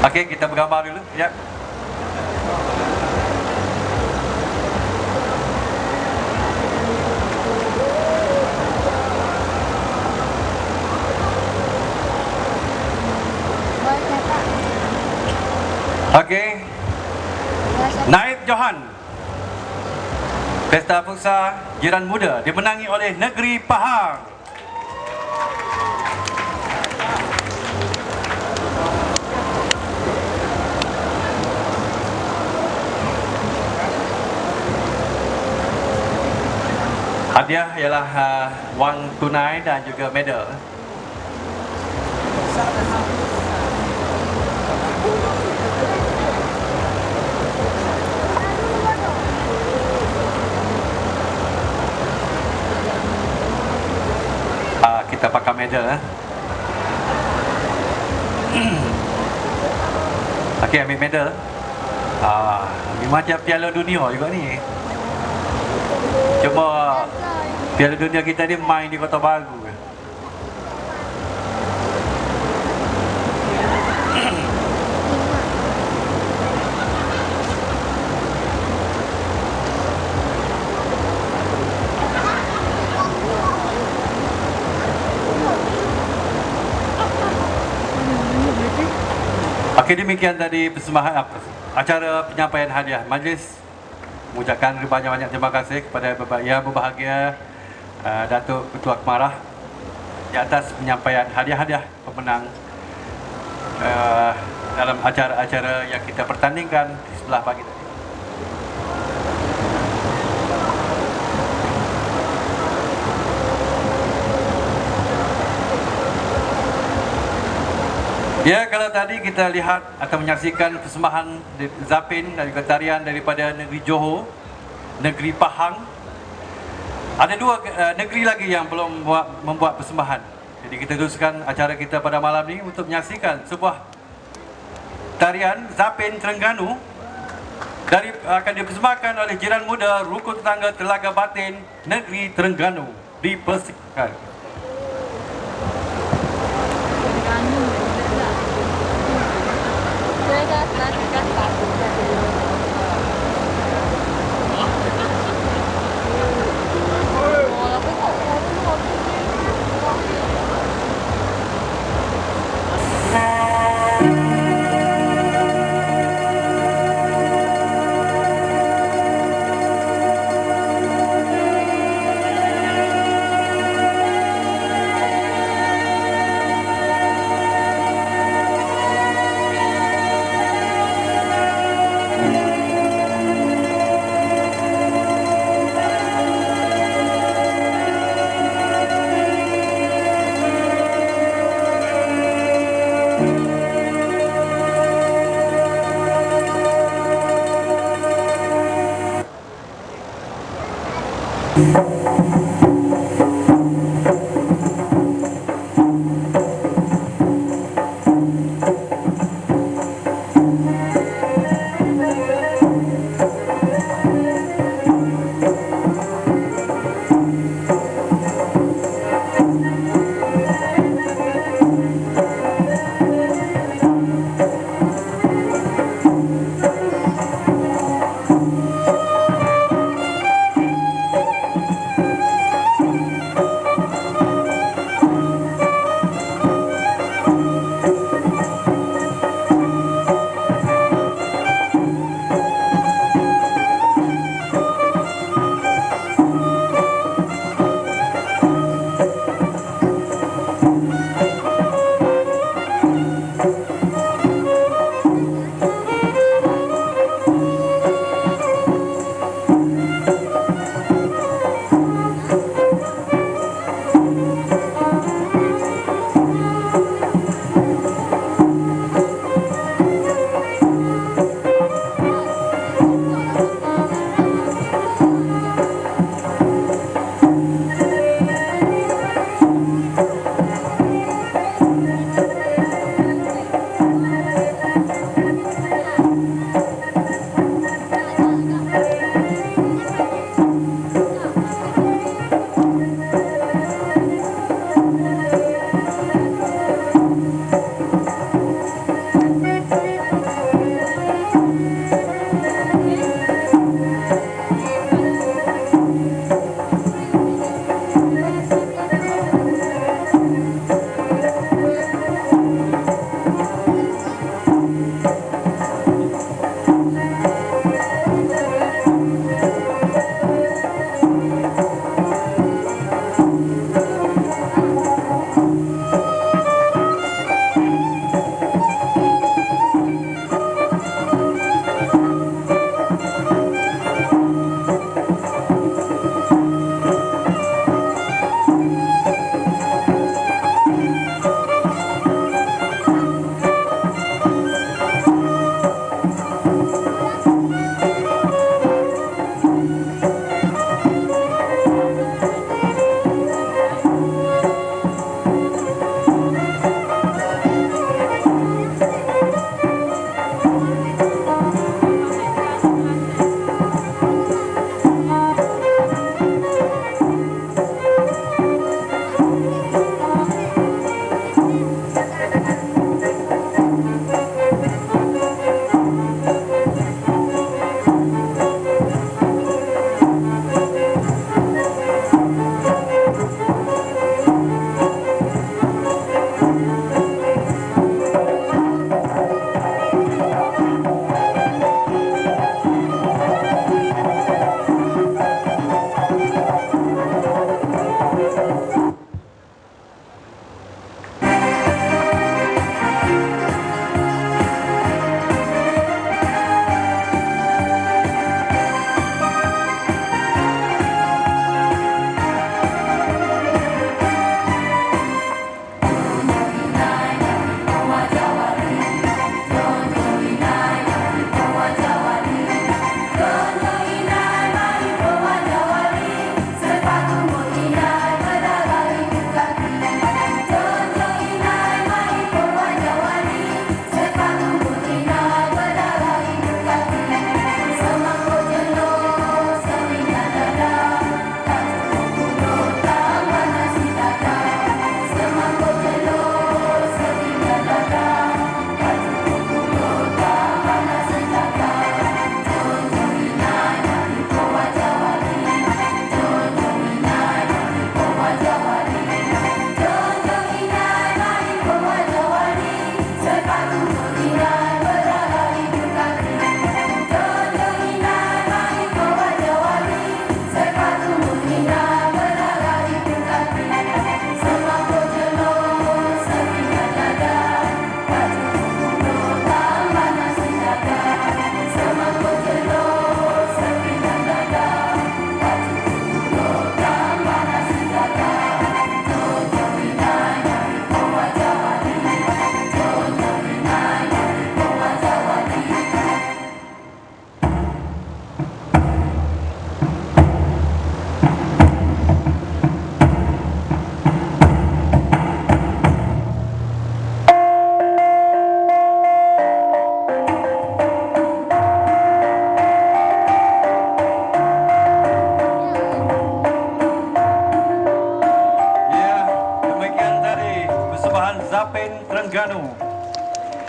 Okey, kita bergambar dulu. Ya. Okey. Naib Johan. Pesta Futsal Jiran Muda dimenangi oleh Negeri Pahang. Hadiah ialah wang tunai dan juga medal. Kita pakai medal. Okey, ambil medal. Macam Piala Dunia juga ni. Cuma Piala Dunia kita ni main di Kota Baru. Okey, demikian tadi persembahan acara penyampaian hadiah. Majlis mengucapkan banyak-banyak terima kasih kepada Yang Berbahagia Datuk Ketua Kemarah di atas penyampaian hadiah-hadiah pemenang dalam acara-acara yang kita pertandingkan di sebelah pagi tadi. Ya, kalau tadi kita lihat atau menyaksikan persembahan Zapin dan juga tarian daripada negeri Johor, negeri Pahang. Ada dua negeri lagi yang belum membuat persembahan. Jadi kita teruskan acara kita pada malam ini untuk menyaksikan sebuah tarian Zapin Terengganu akan dipersembahkan oleh Jiran Muda Rukun Tetangga Telaga Batin Negeri Terengganu. Dipersilakan.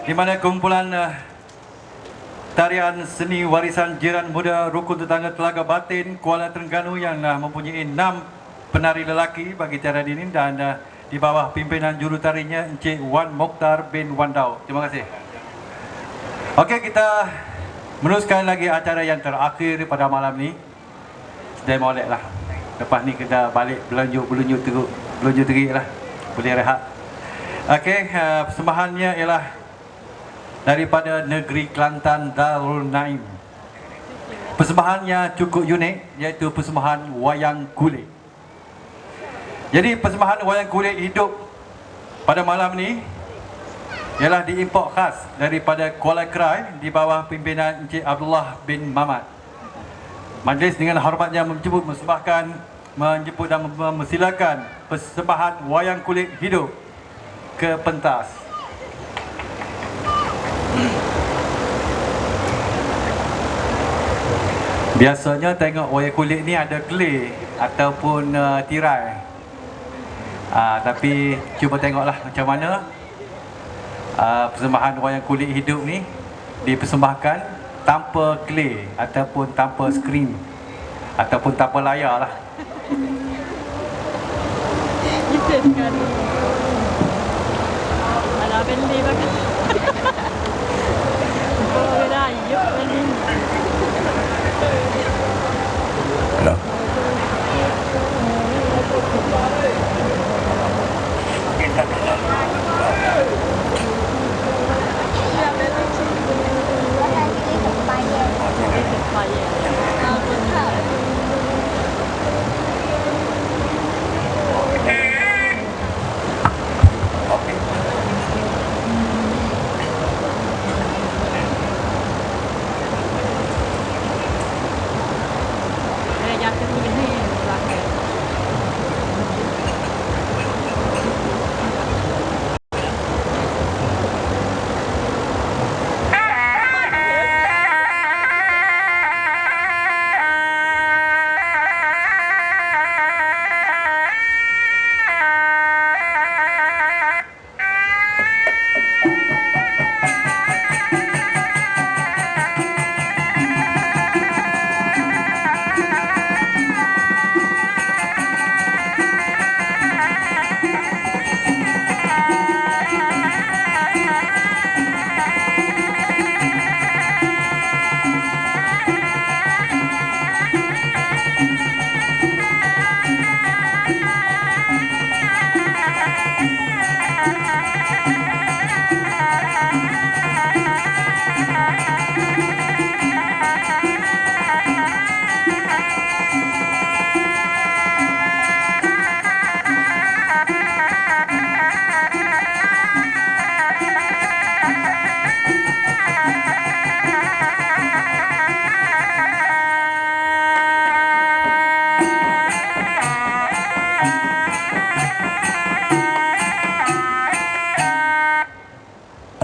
di mana kumpulan tarian seni warisan jiran muda Rukun Tetangga Telaga Batin Kuala Terengganu yang mempunyai 6 penari lelaki bagi tiada dini dan di bawah pimpinan jurutarinya Encik Wan Mokhtar bin Wandau. Terima kasih. Okey, kita meneruskan lagi acara yang terakhir pada malam ni. Sedai molek lah. Lepas ni kita balik belunjuk terik lah. Boleh rehat. Okey, persembahannya ialah daripada negeri Kelantan Darul Naim. Persembahannya cukup unik, iaitu persembahan wayang kulit. Jadi persembahan wayang kulit hidup pada malam ni ialah diimport khas daripada Kuala Krai di bawah pimpinan Encik Abdullah bin Mamat. Majlis dengan hormatnya menjemput dan mempersilakan persembahan wayang kulit hidup ke pentas. Biasanya tengok wayang kulit ni ada clay ataupun tirai. Tapi cuba tengoklah macam mana persembahan wayang kulit hidup ni dipersembahkan tanpa clay ataupun tanpa skrin ataupun tanpa layar lah. Kita sekali. Ada bendi bagus. Oh, dah, yuk bendi. Hello.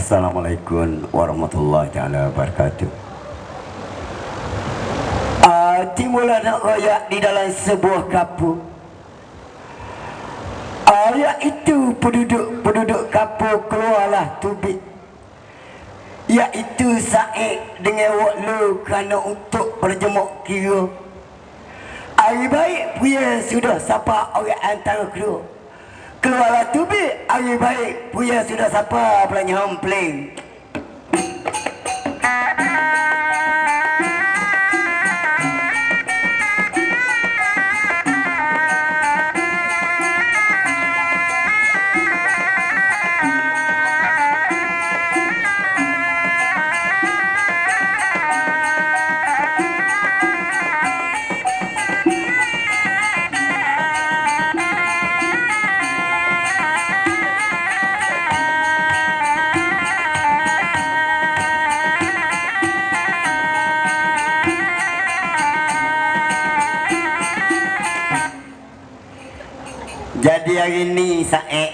Assalamualaikum warahmatullahi taala wabarakatuh. Timbullah nak royak di dalam sebuah kapur. Iaitu penduduk kapur keluarlah tubik. Iaitu Said dengan Waklu kerana untuk berjemuk kira. Hari baik punya sudah sapa orang antara kedua. Keluarlah tubik, hari baik punya sudah sapa pelanya hempling. Jadi hari ni Said,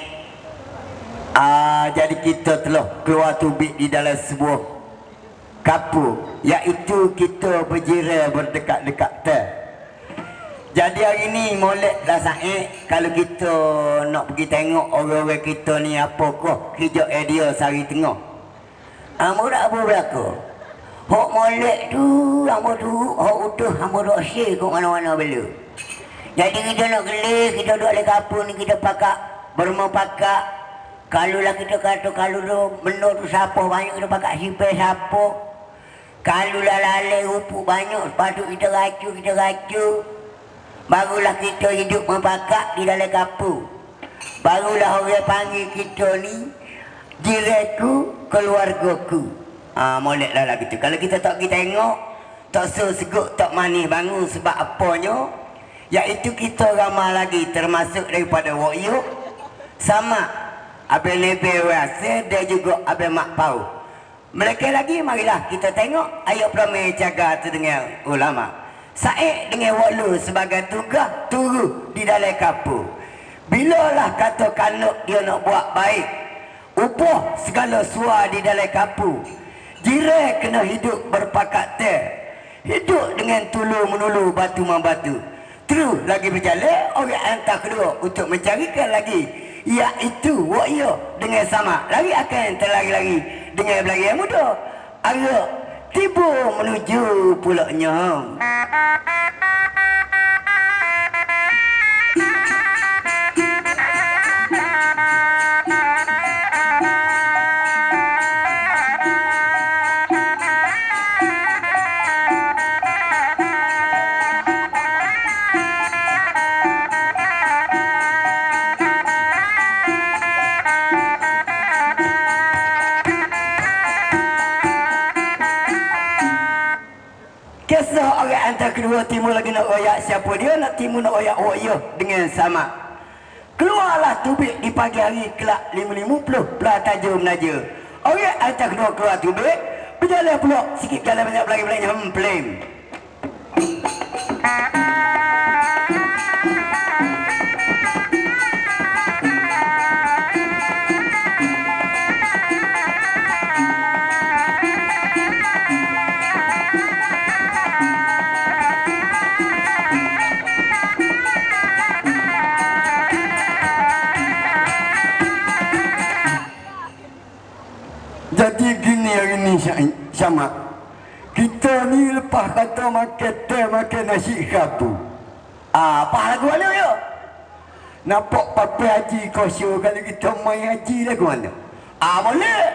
jadi kita telah keluar tubik di dalam sebuah kapur, iaitu kita berjira berdekat-dekatan. Jadi hari ni moleklah Said, kalau kita nak pergi tengok orang-orang kita ni apakah kerja dia sehari tengah. Amo dak apa belaka. Hok molek tu, amo tu, hok utuh, amo dok share kat mana-mana bela. Jadi kita nak gelis, kita duduk di kapur ni, kita pakak, bermepakak. Kalau lah kita kata, kalau tu benda tu siapa banyak, kita pakak sipir siapa. Kalau lah lalai rupuk banyak, sepatut kita racu. Barulah kita hidup mepakak di dalam kapur. Barulah orang panggil kita ni, jiranku, keluargaku. Moleklah lah gitu. Kalau kita tak pergi tengok, tak seguk, tak manis bangun sebab apanya, iaitu kita ramai lagi termasuk daripada wakyuk sama abang lebih rasa dan juga abang mak pau. Mereka lagi marilah kita tengok ayat peramai jaga tu dengan ulama. Said dengan walu sebagai tugas turu di dalam kapur. Bilalah kata kanuk dia nak buat baik, upah segala suar di dalam kapur. Jiran kena hidup berpakat hidup dengan tulu menulu batu membatu. Terus lagi berjalan orang hantar kedua untuk mencarikan lagi, iaitu wakyo dengan sama lagi akan terlari-lari dengan belari yang muda. Agak tiba menuju pulaknya. Kisah orang antara kedua timur lagi nak royak siapa dia, nak timur nak royak wakyo dengan sama. Keluarlah tubik di pagi hari kelak 5.50 belah tajam menaja. Orang antara kedua keluar tubik, berjalan pula sikit jalan banyak belakang-belakangnya hemplim. Jadi gini hari ni sama. Kita ni lepas kata makan teh, makan nasi kapur. Apa lagu mana ya? Nampak papai haji kosyo kalau kita main haji lagu mana?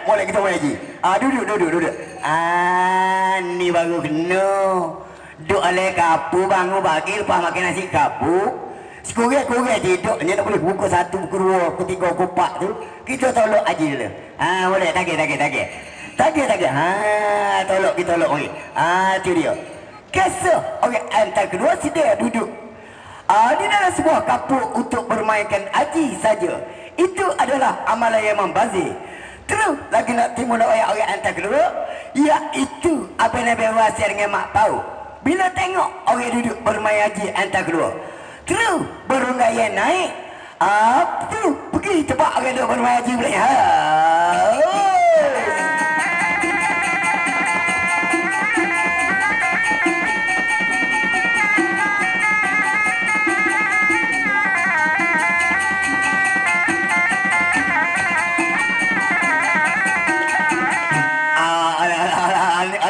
Boleh kita main haji. Duduk. Ni baru kena. Duduk alai kapur bangun pagi lepas makan nasi kapur. Sekurang-kurang tidur, dia nak boleh buku 1, buku 2, buku 3, buku 4 tu. Kita tolok haji dulu. Boleh, tagih. Tolok, kita tolok orang. Tu dia. Kisah orang antara kedua sedia duduk. Di dalam sebuah kapur untuk bermainkan haji saja. Itu adalah amalan yang membazir. Terus lagi nak timur orang antara kedua, iaitu apa yang Nabi Wasi dengan mak pau. Bila tengok orang duduk bermain haji antara kedua, terus berunggaya naik. Tu pergi tempat orang duduk bermain haji pula.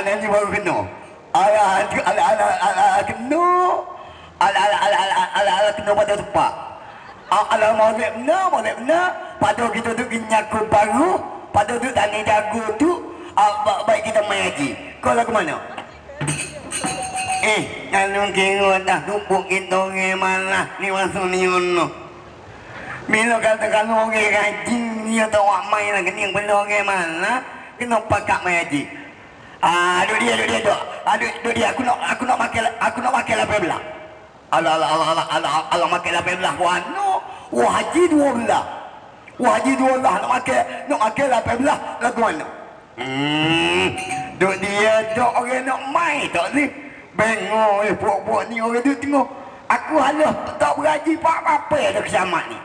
Ni baru kena. Kena. Kena pada tempat. Molek benar. Pada kita tu nyaku baru, pada tu tani jago tu, baik kita main haji. Kau lah ke mana? Kalau kira dah tumpuk kita orang mana ni masuk ni ono. Bila katakan orang haji ni atau awak main lah kena benda orang mana, kena pakak main haji. Duduk dia. Aku nak makan 18. Allah makan 18 wano. Wah haji 12. Nak makan 18 lagu mana? Duk dia duk orang nak main tak ni. Bengok puak-puak ni orang duk tengok. Aku halah tak beraji apa-apa dah kesamat ni.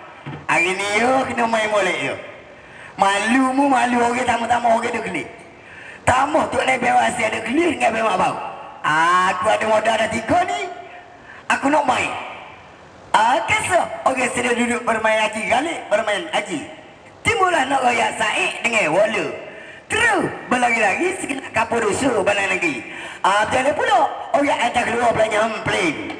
Hari ni kena main molek yo. Malu orang tamu-tamu orang duk kelik. Tamu tu naik bewasi ada gelir dengan bemak bau. Aku ada modal dah 3 ni. Aku nak main. Kisah orang sedang duduk bermain haji bermain haji. Timurlah nak royak Said dengan Wala. Terus berlari-lari sekenak kapur dosa balang lagi. Macam mana pula orang hantar keluar belanja hempling.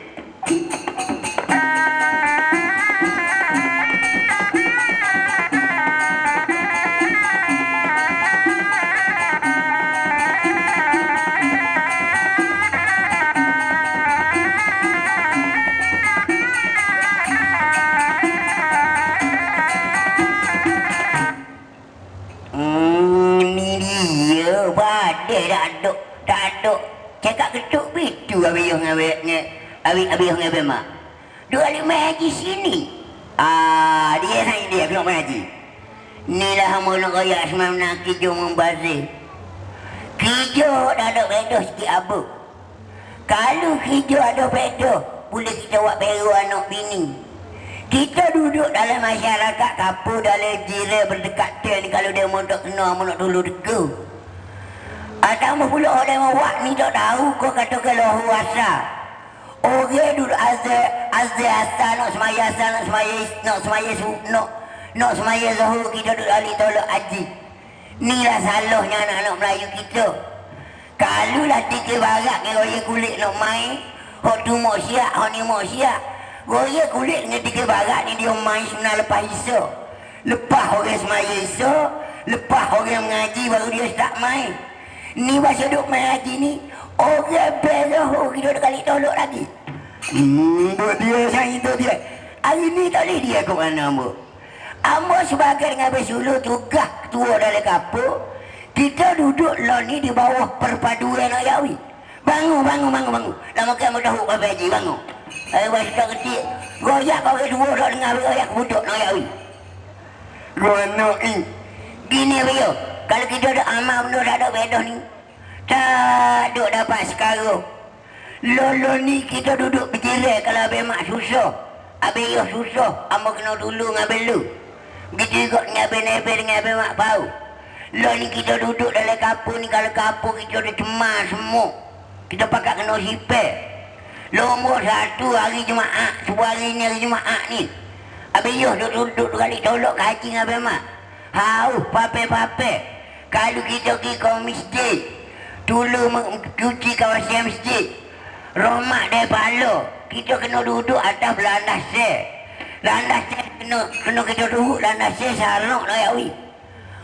Tak ada. Cakap ketuk begitu abiyah ngabek mak. Dua alik main haji sini. Dia naik dia tengok main haji. Inilah hamba nak raya semalam nak kijo membazir. Kijo dah ada beda sikit abu. Kalau kijo ada beda, boleh kita buat peru anak bini. Kita duduk dalam masyarakat kapur dalam jiran berdekatan ni, kalau dia mau tak kena, mau nak dulu degu. Atau pula orang yang buat ni tak tahu kau kata kalau huasa. Orang duduk azza nak semaya asal nak semaya zuhur, kita duduk ahli tolak haji. Inilah salahnya anak-anak Melayu kita. Kalau lah tiga barat dengan raya kulit nak main, hok tu mau siap, hok ni mau siap. Raya kulit dengan tiga barat ni dia main sebenarnya lepas iso. Lepas orang semaya iso, lepas orang mengaji baru dia start main. Ni masa duk main haji ni, orang beroh kita kali tolak lagi. Buat dia sayang tu dia. Hari ni tak boleh dia ke mana ambo. Ambo sebagai dengan bersuluh tugas ketua dalam kapur, kita duduk lah ni di bawah perpaduan nak yawi. Bangun. Lama kamu tahu apa haji bangun. Bagi tak kecil, goyak kau ke dua tak dengar goyak budak nak yawi. Goyak ni. Gini beliau. Kalau kita ada amal benda tak ada beda ni, tak ada dapat sekarang. Lolo ni kita duduk berjirai kalau abang mak susah, abang ayah susah, amba kena tolong abang lu. Begitu juga dengan abang nebel dengan abang mak bau. Lo ni kita duduk dalam kapur ni, kalau kapur kita ada cemas semua. Kita pakai kena sipir. Lombok satu hari Jumaat, sebuah hari ni hari Jumaat ni. Abang ayah duduk kali tolak kaji dengan abang mak. Hau, pape. Kalau kita pergi ke masjid, tolong cuci kawasan masjid, romak dari pala, kita kena duduk atas landas sel. Landas sel kena kita duduk, landas sel sarok lah ya weh.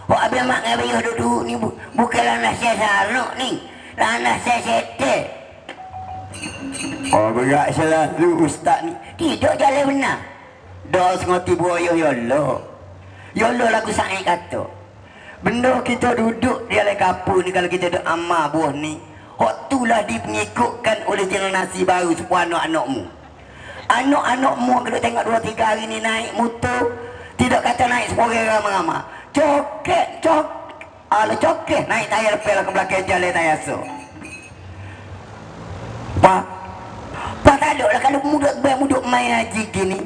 Wak abang mak dengan abang duduk ni bukan landas sel sarok ni, landas sel setel. Oh berat selalu ustaz ni. Tidak jalan benar. Dah sengoti buaya ya Allah. Ya Allah lagu sangat kata. Benda kita duduk di dalam kapur ni, kalau kita ada amal buah ni, hak itulah dipengikutkan oleh generasi baru semua anak-anakmu. Anak-anakmu kalau tengok 2-3 hari ni naik motor, tidak kata naik sepuluh ramai-ramai. Coket naik tayar lepas lah ke belakang jalan tayar so. Pak tak ada lah kalau muda main haji gini.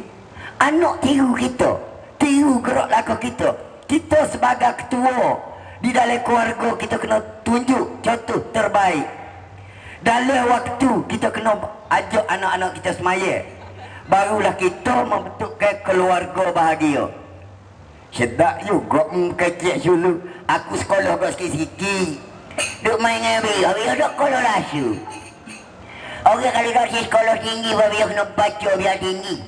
Anak tiru kita, tiru gerak laku kita. Kita sebagai ketua di dalam keluarga kita kena tunjuk contoh terbaik. Dalam waktu kita kena ajak anak-anak kita semaya, barulah kita membentukkan keluarga bahagia. Sedap juga kecil dulu. Aku sekolah kat sikit-sikit. Duk main dengan habis duk sekolah lasu. Orang kalau dah sekolah tinggi, biar kena baca biar tinggi.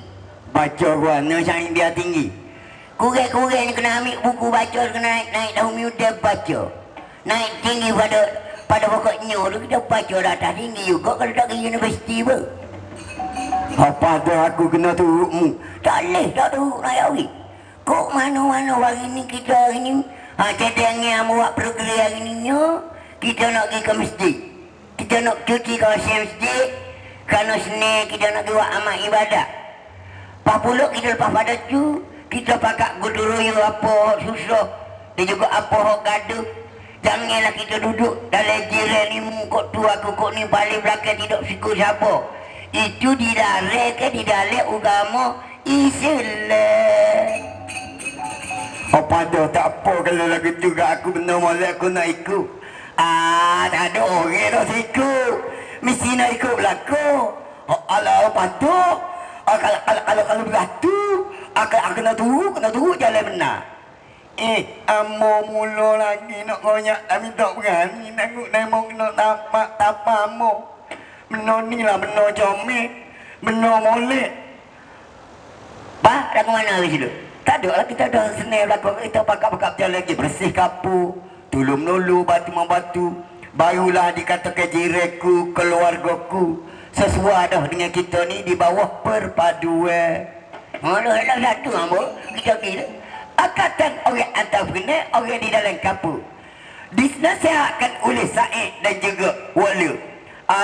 Baca mana sayang biar tinggi. Kurang-kurang ni kena ambil buku baca, kena naik daun muda baca. Naik tinggi pada pokoknya tu kita baca dah atas tinggi juga kalau tak ke universiti pun. Apa dah aku kena turutmu? Tak boleh tak turut nak yawi. Kok mana-mana hari ni kita hari ni cadangnya buat program hari ni kita nak pergi ke masjid. Kita nak cuci kawasan masjid. Kerana seni kita nak buat amal ibadat. Papuluk kita lepas pada tu, kita pakai guduruyu apa susah dan juga apa hok gaduh. Janganlah kita duduk dalam jiran ni kok tu aku kok ni paling belakang tidak siku siapa. Itu dilarang ke di dalam agama Islam. Apa dah tak apa kalau lagu juga aku benar malam aku nak ikut. Tak ada orang nak ikut. Mesti nak ikut belakang. Alah apa tu? Kalau beratu, aku kena turut jalan benar. Amo mula lagi nak konyak tapi tak berani nanggut nemok nak tapak amo. Beno ni lah beno comel, beno molek. Pak, dah ke mana ke situ? Tak ada lah, kita dah senang belakang. Kita pakak-pakak berjalan lagi, bersih kapur, tolong menolong batu-membatu. Barulah dikatakan jireku, keluargaku. Sesuai dah dengan kita ni di bawah perpaduan. Alah, satu ambo, kita kira. Akatan orang entrepreneur, orang di dalam kapur. Dinasihatkan oleh Said dan juga Wala.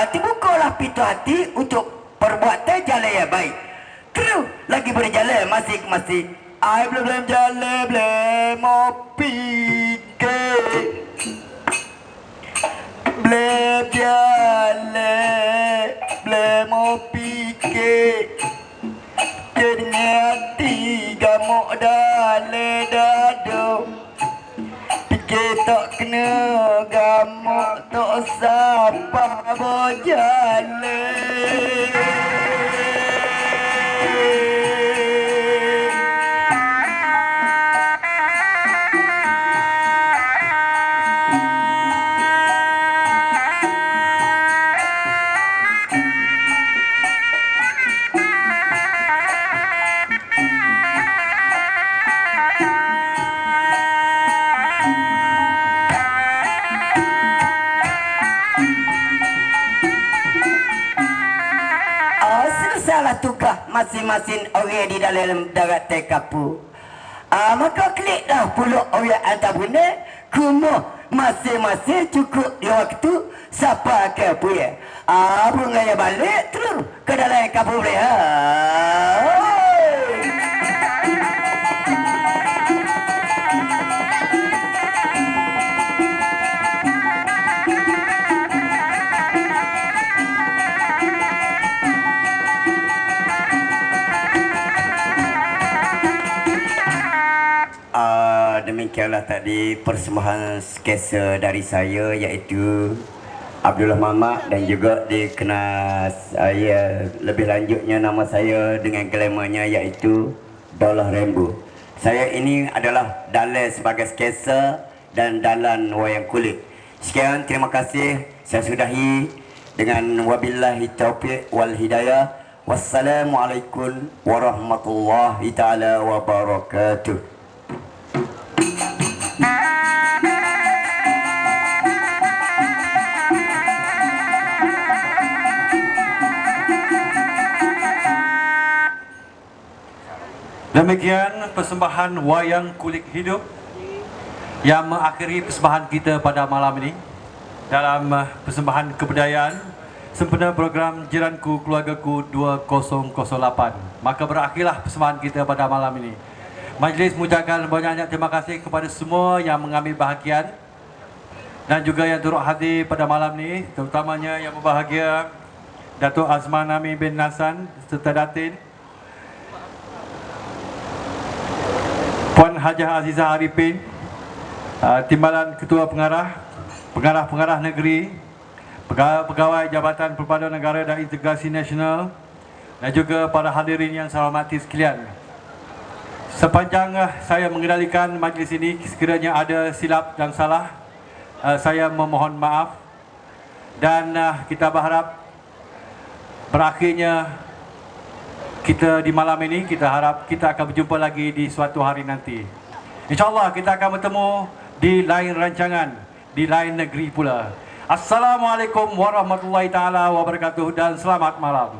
Dibukalah pintu hati untuk perbuatan jalan yang baik. Terus lagi berjalan masing-masing. I belum jalan, belum mau fikir. Belum jalan, belum mau fikir. Jadinya hati gamuk dalam dada. Fikir tak kena gamuk tak sapa selesailah tugas masing-masing orang di dalam darat tekapu. Maka kliklah puluh orang entrepreneur kumur masing-masing cukup di waktu siapa ke punya. Bunga balik terus ke dalam kapur dia. Demikianlah tadi persembahan sketsa dari saya iaitu Abdullah Mamat dan juga dikenal saya lebih lanjutnya nama saya dengan glamournya iaitu Dollah Rainbow. Saya ini adalah dalan sebagai sketsa dan dalan wayang kulit. Sekian, terima kasih. Saya sudahi dengan wabillahi taufiq wal hidayah. Wassalamualaikum warahmatullahi taala wabarakatuh. Demikian persembahan wayang kulit hidup yang mengakhiri persembahan kita pada malam ini dalam persembahan kebudayaan sempena program Jiranku Keluargaku 2008. Maka berakhirlah persembahan kita pada malam ini. Majlis mengucapkan banyak-banyak terima kasih kepada semua yang mengambil bahagian dan juga yang turut hadir pada malam ini, terutamanya yang berbahagia Datuk Azman Amin bin Nasan serta Datin, Puan Hajah Azizah Arifin, Timbalan Ketua Pengarah, Pengarah-pengarah negeri, Pegawai Jabatan Perpaduan Negara dan Integrasi Nasional dan juga para hadirin yang saya hormati sekalian. Sepanjang saya mengendalikan majlis ini, sekiranya ada silap dan salah, saya memohon maaf dan kita berharap berakhirnya kita di malam ini, kita harap kita akan berjumpa lagi di suatu hari nanti. InsyaAllah kita akan bertemu di lain rancangan, di lain negeri pula. Assalamualaikum warahmatullahi taala wabarakatuh dan selamat malam.